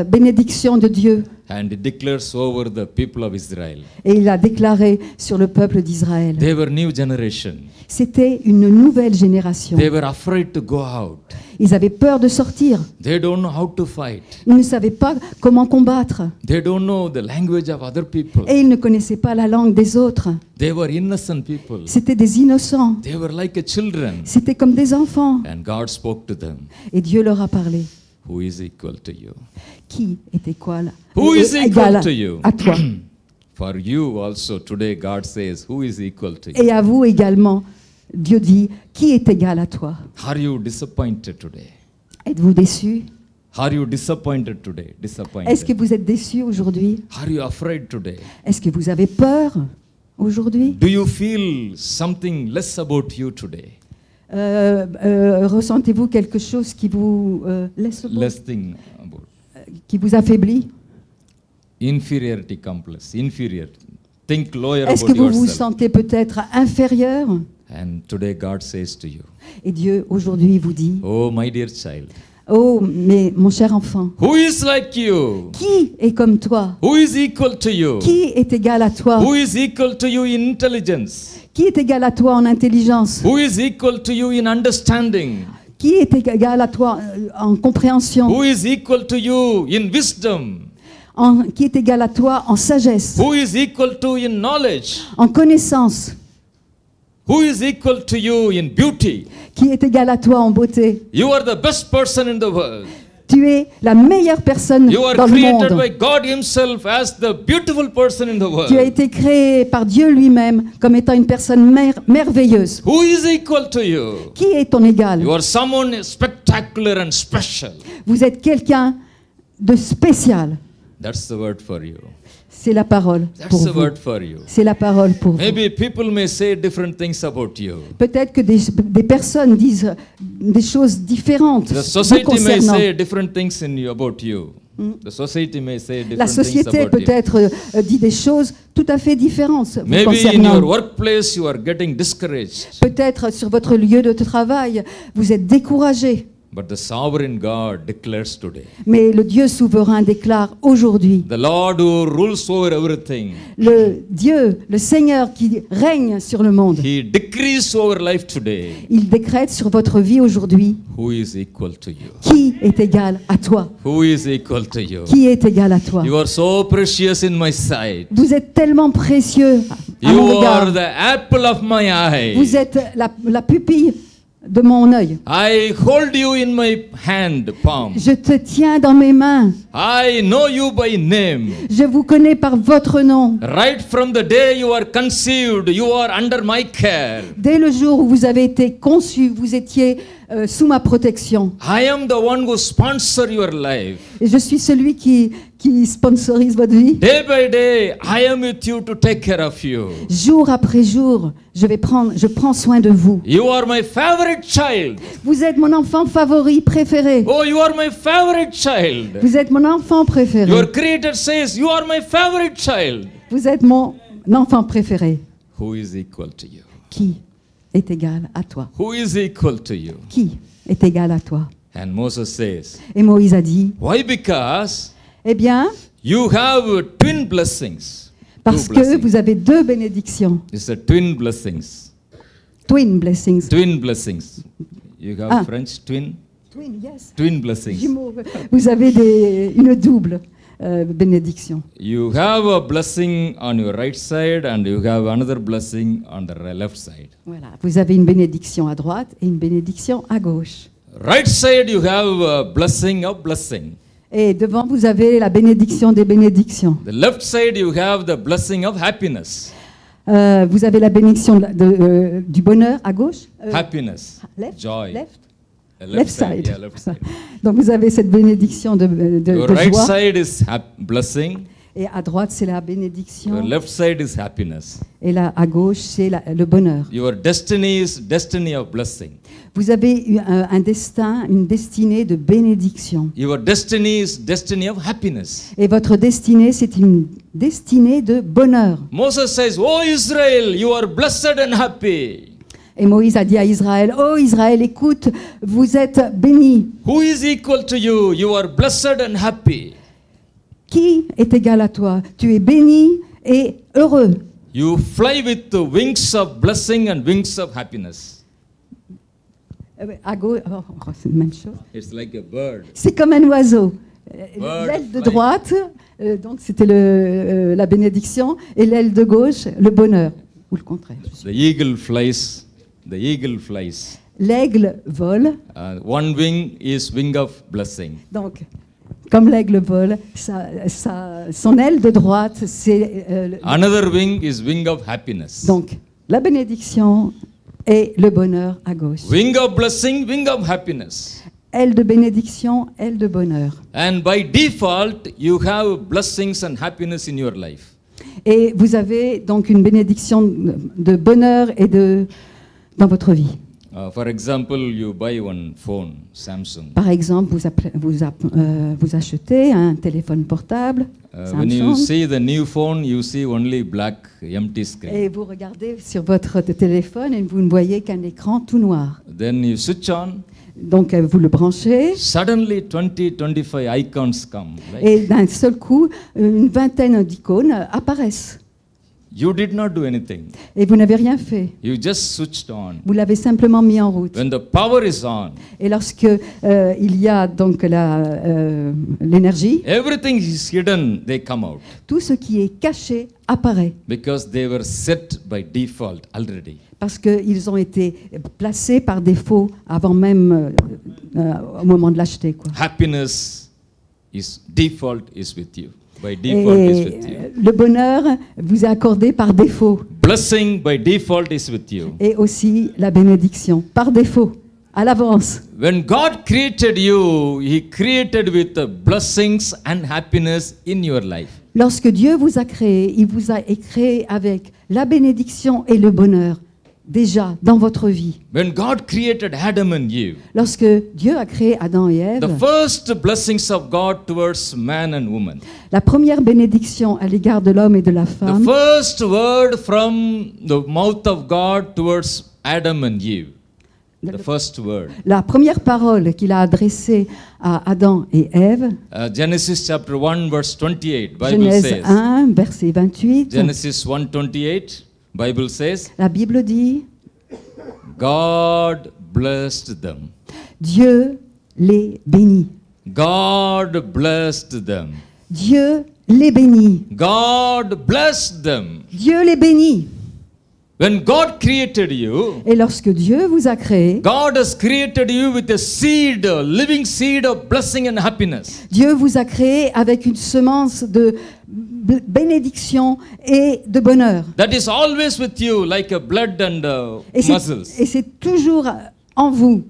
bénédiction de Dieu And he declares over the people of Israel. et il a déclaré sur le peuple d'Israël. They were new generation. C'était une nouvelle génération. They were afraid to go out. Ils avaient peur de sortir. They don't know how to fight. Ils ne savaient pas comment combattre. They don't know the language of other people. Et ils ne connaissaient pas la langue des autres. They were innocent people. C'était des innocents. They were like a children. C'était comme des enfants. And God spoke to them. Et Dieu leur a parlé. Who is equal to you? Qui est égal, Who is égal equal to you? à toi? For you also today God says, who is equal to you? Et à vous également, Dieu dit, qui est égal à toi? Are you disappointed today? Êtes-vous déçus? Are you disappointed today? Est-ce que Disappointed. vous êtes déçus aujourd'hui? Are you afraid today? Est-ce que vous avez peur aujourd'hui? Do you feel something less about you today? Ressentez-vous quelque chose qui vous laisse Less thing about qui vous affaiblit? inferiority complex, inferior. Think lower Est-ce about que vous vous yourself. sentez peut-être inférieur? And today God says to you, Et Dieu aujourd'hui vous dit, oh my dear child, oh mais mon cher enfant, who is like you? qui est comme toi? Who is equal to you? Qui est égal à toi? Who is equal to you in intelligence? Qui est égal à toi en intelligence? Who is equal to you in understanding? Qui est égal à toi en compréhension? Who is equal to you in wisdom? Qui est égal à toi en sagesse? Who is equal to you in knowledge? En connaissance? Who is equal to you in beauty? Qui est égal à toi en beauté? You are the best person in the world. Tu es la meilleure personne You are dans le created monde. by God Himself as the beautiful person in the Tu as world. été créé par Dieu lui-même comme étant une personne merveilleuse. Who is equal to you? Qui est ton égal? You are someone spectacular and special. Vous êtes quelqu'un de spécial. That's the word for you. C'est la parole pour That's the vous. word for you. C'est la parole pour vous. Maybe people may say different things about you. Peut-être que des personnes disent des choses différentes The vous society may concernant. say different things about you. The society may say La different things société about you. peut-être dit des choses tout à fait différentes vous Maybe in concernant. your workplace you are getting discouraged. Peut-être sur votre lieu de travail, vous êtes découragé. But the sovereign God declares today. Mais le Dieu souverain déclare aujourd'hui, The Lord who rules over everything. le Dieu, le Seigneur qui règne sur le monde, He decrees over life today. il décrète sur votre vie aujourd'hui Who is equal to you? qui est égal à toi. Who is equal to you? Qui est égal à toi. You are so precious in my sight. Vous êtes tellement précieux à You mon are regard. the apple of my eye. Vous êtes la pupille de mon œil. I hold you in my hand palm. Je te tiens dans mes mains. I know you by name. Je vous connais par votre nom. Right from the day you are conceived, you are under my care. Dès le jour où vous avez été conçu, vous étiez sous ma protection. I am the one who sponsors your life. Et je suis celui qui sponsorise votre vie. Day by day, I am with you to take care of you. Jour après jour, je prends soin de vous. You are my favorite child. Vous êtes mon enfant favori, préféré. Oh, you are my favorite child. Vous êtes mon enfant préféré. Your creator says, you are my favorite child. Vous êtes mon enfant préféré. Who is equal to you? Qui est égal à toi? Who is equal to you? Qui est égal à toi? And Moses says, Et Moïse a dit, why? Because eh bien, you have twin blessings. parce Two que blessings. vous avez deux bénédictions. It's a twin blessings. Twin blessings. Twin blessings. You have Ah. French twin? Twin, yes. Twin blessings. Jumeaux. Vous avez une double bénédiction. You have a blessing on your right side and you have another blessing on the left side. Voilà. Vous avez une bénédiction à droite et une bénédiction à gauche. Right side you have a blessing of blessing. Et devant, vous avez la bénédiction des bénédictions. The left side you have the blessing of happiness. Vous avez la bénédiction du bonheur à gauche. Happiness. Left, Joy. left, The left side. Yeah, left side. Donc vous avez cette bénédiction de Your right joie. side is blessing. Et à droite, c'est la Your bénédiction. left side is happiness. Et là, à gauche, c'est le bonheur. Your destiny is destiny of blessing. Vous avez eu un destin, une destinée de bénédiction. Your destiny is destiny of happiness. Et votre destinée, c'est une destinée de bonheur. Moses says, "Oh Israel, you are blessed and happy." Et Moïse a dit à Israël, « Oh Israël, écoute, vous êtes bénis. Who is equal to you? You are blessed and happy. Qui est égal à toi? Tu es béni et heureux. You fly with the wings of blessing and wings of happiness." À gauche, oh, c'est la même chose. It's like a bird. C'est comme un oiseau. Bird L'aile de flying. droite, donc c'était la bénédiction, et l'aile de gauche, le bonheur. Ou le contraire. The eagle flies. The eagle flies. L'aigle vole, One wing is wing of blessing. donc comme l'aigle vole, son aile de droite, c'est Another wing is wing of happiness. donc la bénédiction et le bonheur à gauche. Wing of blessing, wing of happiness. Aile de bénédiction, aile de bonheur. And by default, you have blessings and happiness in your life. Et vous avez donc une bénédiction de bonheur et dans votre vie. For example, you buy one phone, Samsung. Par exemple, vous achetez un téléphone portable, When you Samsung, see the new phone, you see only black, empty screen. et vous regardez sur votre téléphone et vous ne voyez qu'un écran tout noir. Then you switch on. Donc vous le branchez Suddenly, 25 icons come. Right? et d'un seul coup, une vingtaine d'icônes apparaissent. You did not do anything. Et vous n'avez rien fait. You just switched on. Vous l'avez simplement mis en route. When the power is on, Et lorsque il y a donc l'énergie, everything is hidden, they come out. tout ce qui est caché apparaît. Because they were set by default already. parce qu'ils ont été placés par défaut avant même au moment de l'acheter, quoi. Happiness is default is with you. By default is with you. Et le bonheur vous est accordé par défaut. Blessing by default is with you. Et aussi la bénédiction, par défaut, à l'avance. When God created you, He created with the blessings and happiness in your life. Lorsque Dieu vous a créé, il vous a créé avec la bénédiction et le bonheur, déjà dans votre vie. When God created Adam and Eve, Lorsque Dieu a créé Adam et Ève, the first blessings of God towards man and woman, la première bénédiction à l'égard de l'homme et de la the femme, first word from the mouth of God towards Adam and Eve, the first word. la première parole qu'il a adressée à Adam et Ève, Genesis chapter 1 verse 28, Bible Genèse says. 1, verset 28, Genesis 1:28, Bible says, la Bible dit, God blessed them. Dieu les bénit. God blessed them. Dieu les bénit. God blessed them. Dieu les bénit. When God created you, Et lorsque Dieu vous a créé, God has created you with a seed, a living seed of blessing and happiness. Dieu vous a créé avec une semence de bénédiction et de bonheur. That is always with you like a blood and Et muscles. c'est toujours en vous.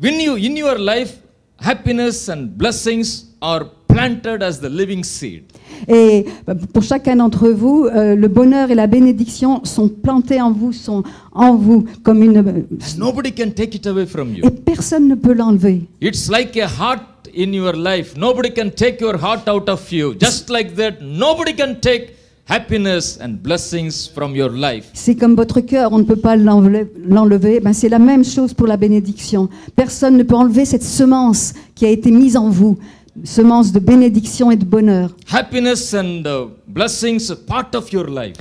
When you in your life, happiness and blessings are planted as the living seed. Et pour chacun d'entre vous, le bonheur et la bénédiction sont plantés en vous, sont en vous comme une... And nobody can take it away from you. Et personne ne peut l'enlever. It's like a heart in your life. Nobody can take your heart out of you. Just like that, nobody can take happiness and blessings from your life. C'est comme votre cœur, on ne peut pas l'enlever. Ben, c'est la même chose pour la bénédiction. Personne ne peut enlever cette semence qui a été mise en vous. Semence de bénédiction et de bonheur. Happiness and blessings are part of your life.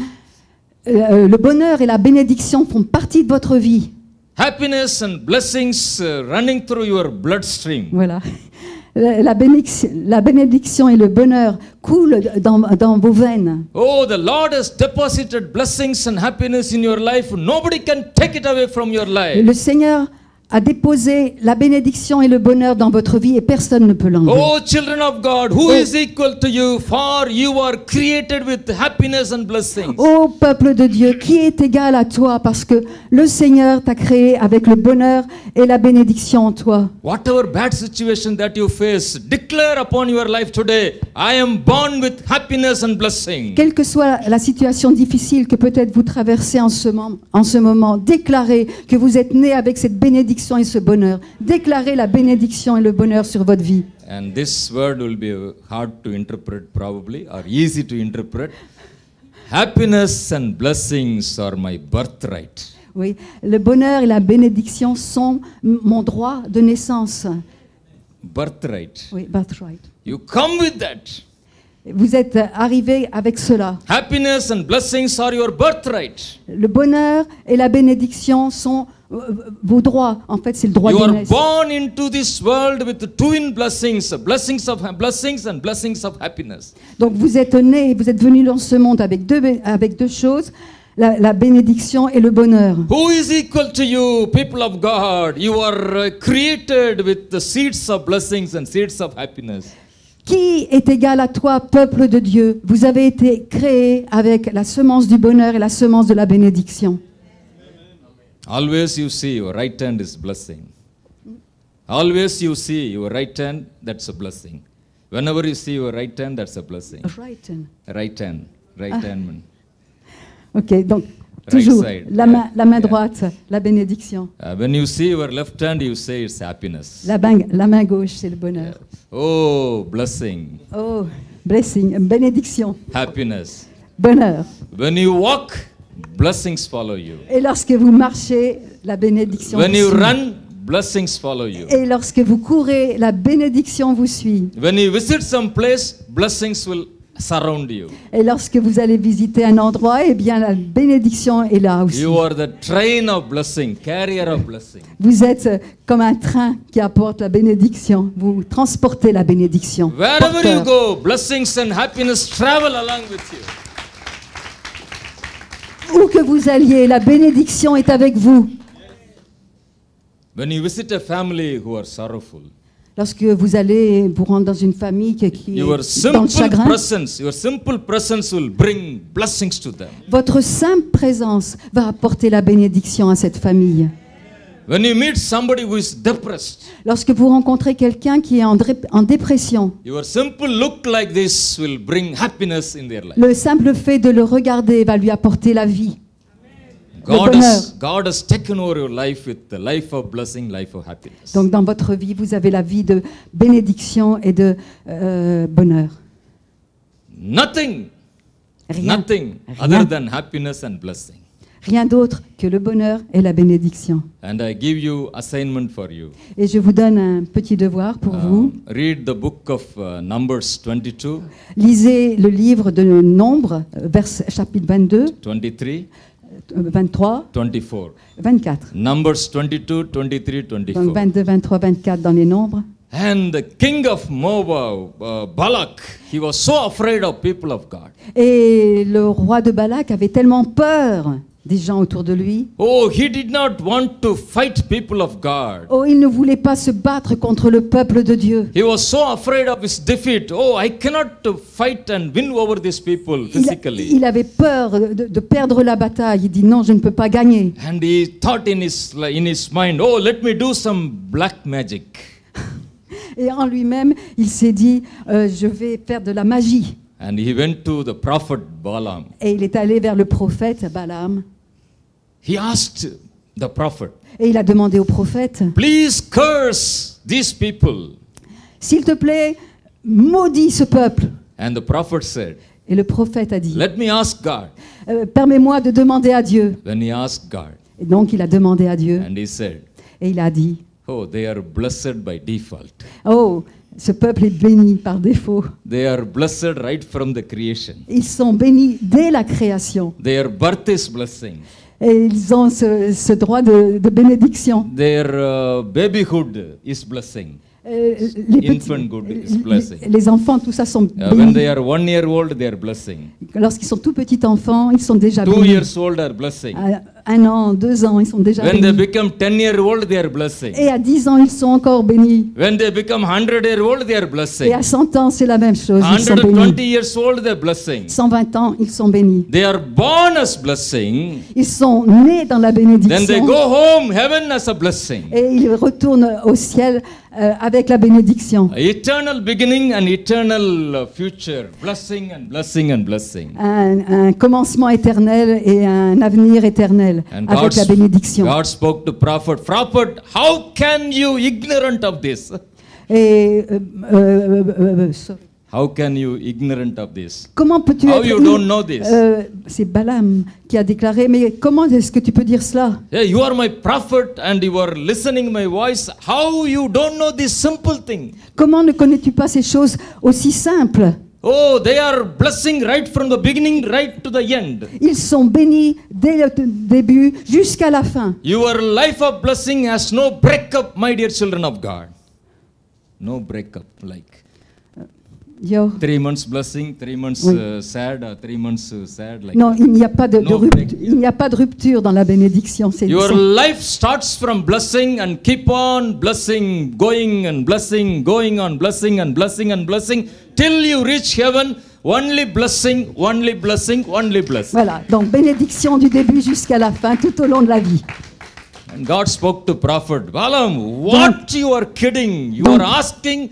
Le bonheur et la bénédiction font partie de votre vie. Happiness and blessings running through your bloodstream. Voilà. La bénédiction et le bonheur coulent dans vos veines. Oh, the Lord has deposited blessings and happiness in your life. Nobody can take it away from your life. Le Seigneur a déposé la bénédiction et le bonheur dans votre vie et personne ne peut l'enlever. Oh, children of God, who is equal to you? For you are created with happiness and blessings. Ô peuple de Dieu, qui est égal à toi parce que le Seigneur t'a créé avec le bonheur et la bénédiction en toi. Whatever bad situation that you face, declare upon your life today, I am born with happiness and blessing. Quelle que soit la situation difficile que peut-être vous traversez en ce moment, déclarez que vous êtes né avec cette bénédiction et ce bonheur. Déclarez la bénédiction et le bonheur sur votre vie. And this word will be hard to interpret probably, or easy to interpret. Happiness and blessings are my birthright. Oui, le bonheur et la bénédiction sont mon droit de naissance. Birthright. Oui, birthright. You come with that. Vous êtes arrivé avec cela. Happiness and blessings are your birthright. Le bonheur et la bénédiction sont vos droits. En fait, c'est le droit You de are naissance. born into this world with twin blessings, blessings and blessings of happiness. Donc vous êtes né, vous êtes venu dans ce monde avec deux choses, la bénédiction et le bonheur. Who is equal to you, people of God? You are created with the seeds of blessings and seeds of happiness. Qui est égal à toi, peuple de Dieu? Vous avez été créé avec la semence du bonheur et la semence de la bénédiction. Always you see your right hand is blessing. Always you see your right hand, that's a blessing. Whenever you see your right hand, that's a blessing. Right hand. Man. Ok, donc toujours side, la main droite, la bénédiction. When you see your left hand, you say it's happiness. La main gauche, c'est le bonheur. Oh, blessing. Oh, blessing, bénédiction, Happiness. bonheur. When you walk, blessings follow you. Et lorsque vous marchez, la bénédiction When vous you suit. run, blessings follow you. Et lorsque vous courez, la bénédiction vous suit. When you visit some place, blessings will surround you. Et lorsque vous allez visiter un endroit, eh bien la bénédiction est là aussi. You are the train of blessing, carrier of blessing. Vous êtes comme un train qui apporte la bénédiction. Vous transportez la bénédiction. Wherever you Porteur. go, blessings and happiness travel along with you. Où que vous alliez, la bénédiction est avec vous. When you visit a family who are sorrowful, Lorsque vous allez vous rendre dans une famille qui est your dans le simple chagrin, presence will bring blessings to them. votre simple présence va apporter la bénédiction à cette famille. When you meet somebody who is depressed, Lorsque vous rencontrez quelqu'un qui est en dépression, your simple look like this will bring happiness in their life. le simple fait de le regarder va lui apporter la vie. God has taken over your life with the life of blessing, life of happiness. Donc dans votre vie, vous avez la vie de bénédiction et de bonheur. Nothing Rien, other than happiness and blessing. rien d'autre que le bonheur et la bénédiction. And I give you assignment for you. Et je vous donne un petit devoir pour vous. Read the book of Numbers 22, Lisez le livre de Nombres, chapitre 22, 23, 23, 24. 24. Numbers 22, 23, Donc 24. 22, 23, 24 dans les Nombres. And the king of Moab, Balak, he was so afraid of people of God. Et le roi de Balak avait tellement peur des gens autour de lui. Oh, he did not want to fight people of God. Oh, il ne voulait pas se battre contre le peuple de Dieu. He was so afraid of his defeat. Oh, I cannot fight and win over these people physically. Il avait peur de perdre la bataille. Il dit non, je ne peux pas gagner. And he thought in his mind, oh, let me do some black magic. Et en lui-même, il s'est dit, je vais faire de la magie. And he went to the prophet Balaam. Et il est allé vers le prophète Balaam. He asked the prophet, Et il a demandé au prophète, please curse these people. s'il te plaît, maudis ce peuple. And the prophet said, Et le prophète a dit, let me ask God. permets-moi de demander à Dieu. When he asked God, Et donc il a demandé à Dieu. and he said, Et il a dit, oh, they are blessed by default. oh, ce peuple est béni par défaut. They are blessed right from the creation. Ils sont bénis dès la création. Their birth is blessing. Et ils ont ce droit de bénédiction. Their babyhood is blessing. Infant good is blessing. Les enfants, tout ça sont When bénis. they are 1 year old, they are blessing. Lorsqu'ils sont tout petits enfants, ils sont déjà 2 bénis. years old are blessing. À 1 an, 2 ans, ils sont déjà When they bénis. become 10 year old, they are blessing. Et à 10 ans, ils sont encore bénis. When they become 100 year old, they are Et blessing. à 100 ans, c'est la même chose. Ils sont 120 bénis. years old, they are blessing. 120 ans, ils sont bénis. They are born as blessing. Ils sont nés dans la Then they bénédiction. go home, heaven as a blessing. Et ils retournent au ciel avec la bénédiction. Eternal beginning and eternal future. Blessing and blessing and blessing. Un commencement éternel et un avenir éternel And avec la bénédiction. God spoke to prophet, prophet, how can you ignorant of this? Et How can you ignorant of this? comment peux-tu How être you don't know this? c'est Balaam qui a déclaré, mais comment est-ce que tu peux dire cela? Hey, you are my prophet and you are listening my voice. How you don't know this simple thing? Comment ne connais-tu pas ces choses aussi simples? Oh, they are blessing right from the beginning, right to the end. Ils sont bénis dès le début jusqu'à la fin. Your life of blessing has no breakup, my dear children of God. No breakup, like Yo. 3 months blessing, 3 months Oui. sad, 3 months sad, like Non, that. il n'y a pas de No rupture. break. Il n'y a pas de rupture dans la bénédiction. Your life starts from blessing and keep on blessing, going and blessing, going on blessing and blessing and blessing till you reach heaven. Only blessing, only blessing, only blessing. Voilà, donc bénédiction du début jusqu'à la fin, tout au long de la vie. And God spoke to prophet Balaam, what you are kidding? You are asking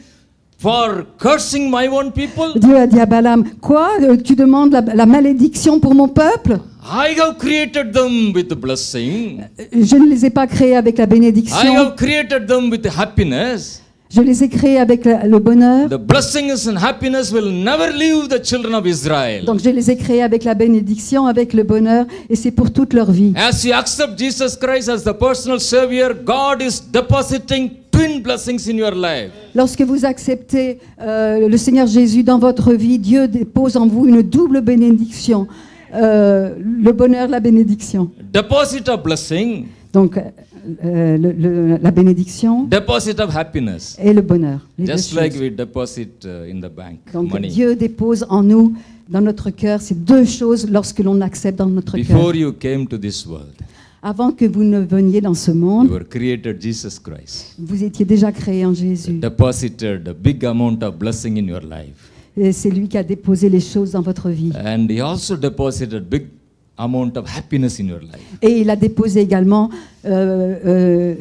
for cursing my own people? Dieu a dit à Balaam, quoi, tu demandes la malédiction pour mon peuple? I have created them with blessing. Je ne les ai pas créés avec la I bénédiction, have created them with happiness. je les ai créés avec le bonheur. The blessings and happiness will never leave the children of Israel. Donc je les ai créés avec la bénédiction, avec le bonheur, et c'est pour toute leur vie. As you accept Jesus Christ as the personal Savior, God is depositing twin blessings in your life. Lorsque vous acceptez le Seigneur Jésus dans votre vie, Dieu dépose en vous une double bénédiction, le bonheur, la bénédiction. Deposit of blessing, Donc la bénédiction deposit of happiness. et le bonheur. Les deux Just like choses. we deposit in the bank Donc money. Dieu dépose en nous dans notre cœur, c'est deux choses lorsque l'on accepte dans notre cœur. Before you came to this world, Avant que vous ne veniez dans ce you monde, were created Jesus Christ. vous étiez déjà créé en Jésus. Deposited a big amount of blessing in your life. Et c'est lui qui a déposé les choses dans votre vie. And he also deposited big amount of happiness in your life. Et il a déposé également le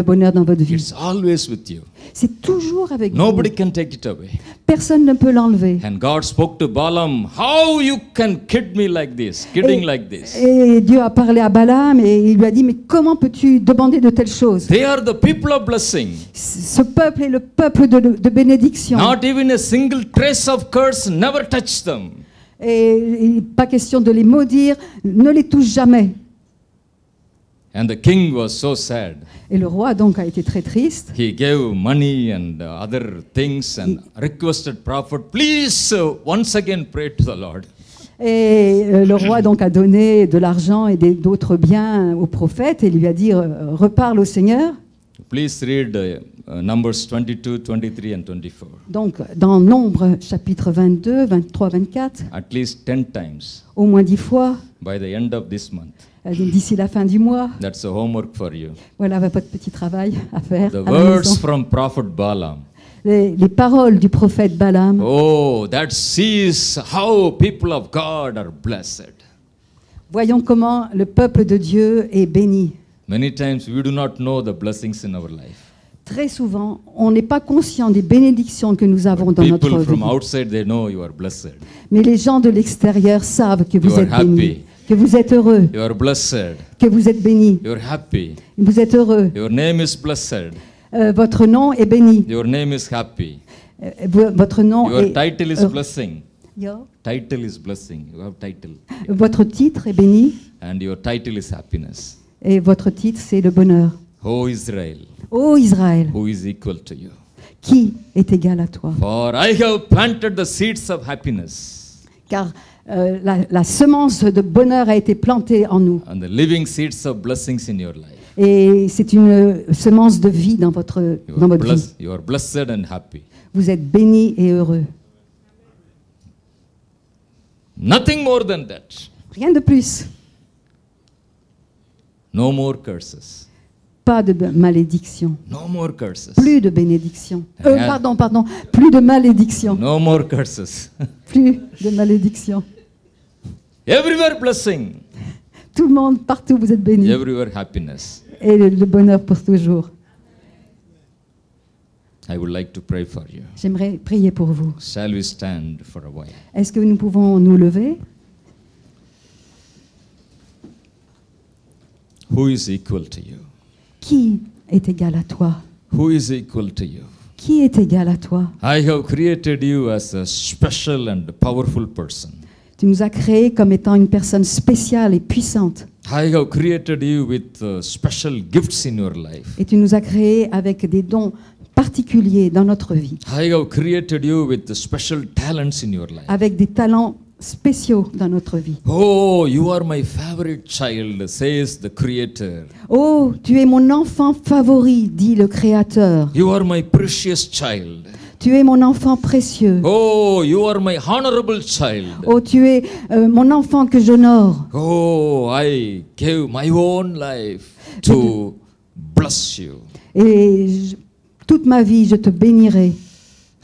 bonheur dans votre vie. It's always with you. C'est toujours avec vous. Nobody can take it away. Personne ne peut l'enlever. And God spoke to Balaam, how you can kid me like this, kidding like this. Et Dieu a parlé à Balaam et il lui a dit, mais comment peux-tu demander de telles choses? They are the people of blessing. Ce peuple est le peuple de bénédiction. Not even a single trace of curse never touched them. Et pas question de les maudire, ne les touche jamais. And the king was so sad. Et le roi donc a été très triste. He gave money and other things and requested prophet, please once again pray to the Lord. Et le roi donc a donné de l'argent et d'autres biens au prophète et lui a dit, reparle au Seigneur. Please read Numbers 22, 23 and 24. Donc dans Nombre chapitre 22, 23, 24, At least 10 times au moins 10 fois, by the end of this month. D'ici la fin du mois. That's a homework for you. Voilà votre petit travail à faire The à la words maison. from prophet Balaam. Les paroles du prophète Balaam. Oh, that sees how people of God are blessed. Voyons comment le peuple de Dieu est béni. Many times we do not know the blessings in our life. Très souvent, on n'est pas conscient des bénédictions que nous avons dans notre People vie. from outside, they know you are blessed. Mais les gens de l'extérieur savent que vous You are êtes bénis, happy. que vous êtes heureux, You are blessed. que vous êtes bénis, You are happy. vous êtes heureux. Your name is blessed. Votre nom est béni. Your name is happy. Votre nom Your est title is heureux. blessing. Yo. Title is blessing. You have title. Votre titre est béni And your title is happiness. et votre titre c'est le bonheur. O Israel, Ô Israël, who is equal to you? qui est égal à toi? For I have planted the seeds of happiness Car la semence de bonheur a été plantée en nous. and the living seeds of blessings in your life. Et c'est une semence de vie dans votre vie. You are blessed and happy. Vous êtes bénis et heureux. Nothing more than that. Rien de plus. No more curses. Pas de malédiction. No more curses. Plus de bénédiction. Yeah. Pardon. Plus de malédiction. No more curses. Plus de malédiction. Everywhere blessing. Tout le monde, partout, vous êtes bénis. Everywhere happiness. Et le bonheur pour toujours. I would like to pray for you. J'aimerais prier pour vous. Shall we stand for a while? Est-ce que nous pouvons nous lever? Who is equal to you? Qui est égal à toi? Who is equal to you? Qui est égal à toi? I have created you as a special and powerful person. Tu nous as créés comme étant une personne spéciale et puissante. I have created you with special gifts in your life. Et tu nous as créés avec des dons particuliers dans notre vie. I have created you with special talents in your life. Avec des talents spéciaux dans notre vie. Oh, you are my favorite child, says the Creator. Oh, tu es mon enfant favori, dit le Créateur. You are my precious child. Tu es mon enfant précieux. Oh, you are my honorable child. Oh, tu es mon enfant que j'honore. Oh, I gave my own life to bless you. Et toute ma vie, je te bénirai.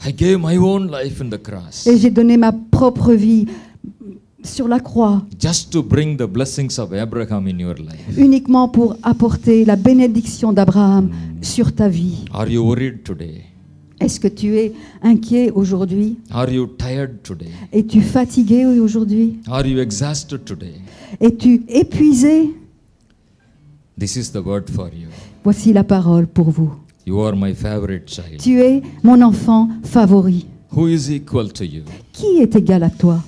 I gave my own life in the cross. Et j'ai donné ma propre vie sur la croix, Just to bring the blessings of Abraham in your life. uniquement pour apporter la bénédiction d'Abraham sur ta vie. Are you worried today? Est-ce que tu es inquiet aujourd'hui? Are you tired today? Es-tu fatigué aujourd'hui? Are you exhausted today? Es-tu épuisé? This is the word for you. Voici la parole pour vous. You are my favorite child. Tu es mon enfant favori. Who is equal to you? Qui est égal à toi?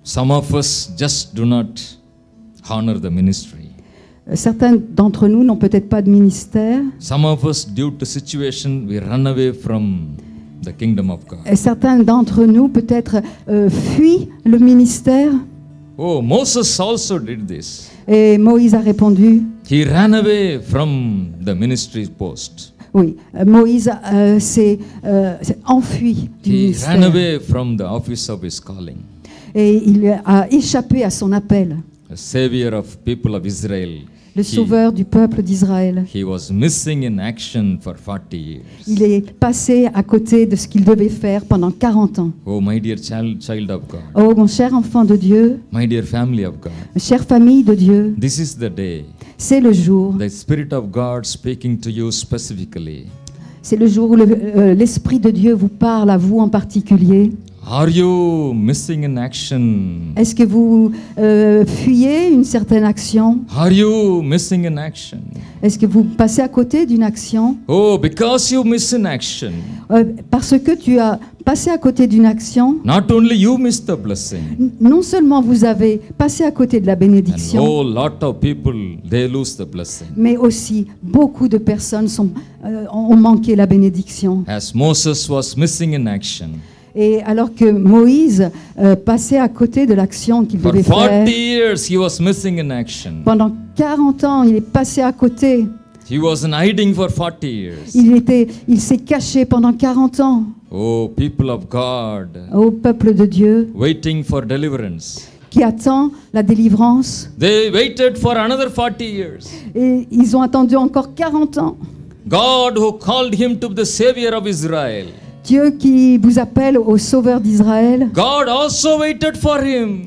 Some of us just do not honor the ministry. Certains d'entre nous n'ont peut-être pas de ministère. Some of us, due to situation, we run away from the kingdom of God. Et certains d'entre nous peut-être fuient le ministère. Oh, Moses also did this. Et Moïse a répondu, He ran away from the ministry post. Oui, Moïse s'est enfui du He ran ministère away from the office of his calling. et il a échappé à son appel. A savior of people of Israel. Le sauveur du peuple d'Israël. He was missing in action for 40 years. Il est passé à côté de ce qu'il devait faire pendant 40 ans. Oh, my dear child of God. Oh, mon cher enfant de Dieu, My dear family of God. chère famille de Dieu, This is the day. c'est le jour. The Spirit of God speaking to you specifically. C'est le jour où l'Esprit de Dieu vous parle à vous en particulier. Are you missing in action? Est-ce que vous fuyez une certaine action? Are you missing in action? Est-ce que vous passez à côté d'une action? Oh, because you miss in action. Parce que tu as passé à côté d'une action, Not only you miss the blessing. non seulement vous avez passé à côté de la And bénédiction, whole lot of people, they lose the blessing. mais aussi beaucoup de personnes ont manqué la bénédiction. As Moses was missing in action. Et alors que Moïse passait à côté de l'action qu'il For devait 40 faire, years he was missing in action. pendant 40 ans, il est passé à côté. He was in hiding for 40 years. Il s'est caché pendant 40 ans Oh, people of God, au peuple de Dieu waiting for deliverance. qui attend la délivrance. They waited for another 40 years. Et ils ont attendu encore 40 ans. God who called him to be the savior of Israel. Dieu qui vous appelle au sauveur d'Israël, God also waited for him.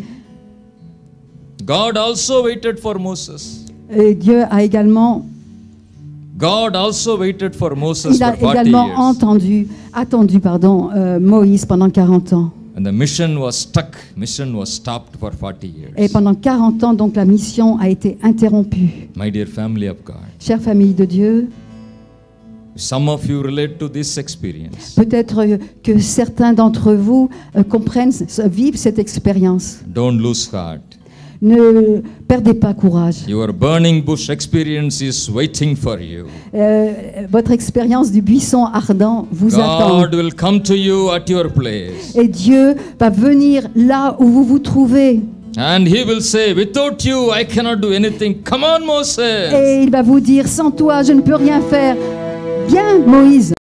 God also waited for Moses. et Dieu a également, God also waited for Moses il a for 40 également years. attendu Moïse pendant 40 ans. And the mission was stuck. Mission was stopped for 40 Et years. pendant 40 ans, donc, la mission a été interrompue. My dear family of God, Chère famille de Dieu, some of you relate to this experience. peut-être que certains d'entre vous vivent cette expérience. Don't lose heart. Ne perdez pas courage. Your burning bush experience is waiting for you. Votre expérience du buisson ardent vous attend. God will come to you at your place. Et Dieu va venir là où vous vous trouvez. And he will say, without you, I cannot do anything. Come on, Moses. Et il va vous dire, sans toi, je ne peux rien faire. Viens, Moïse.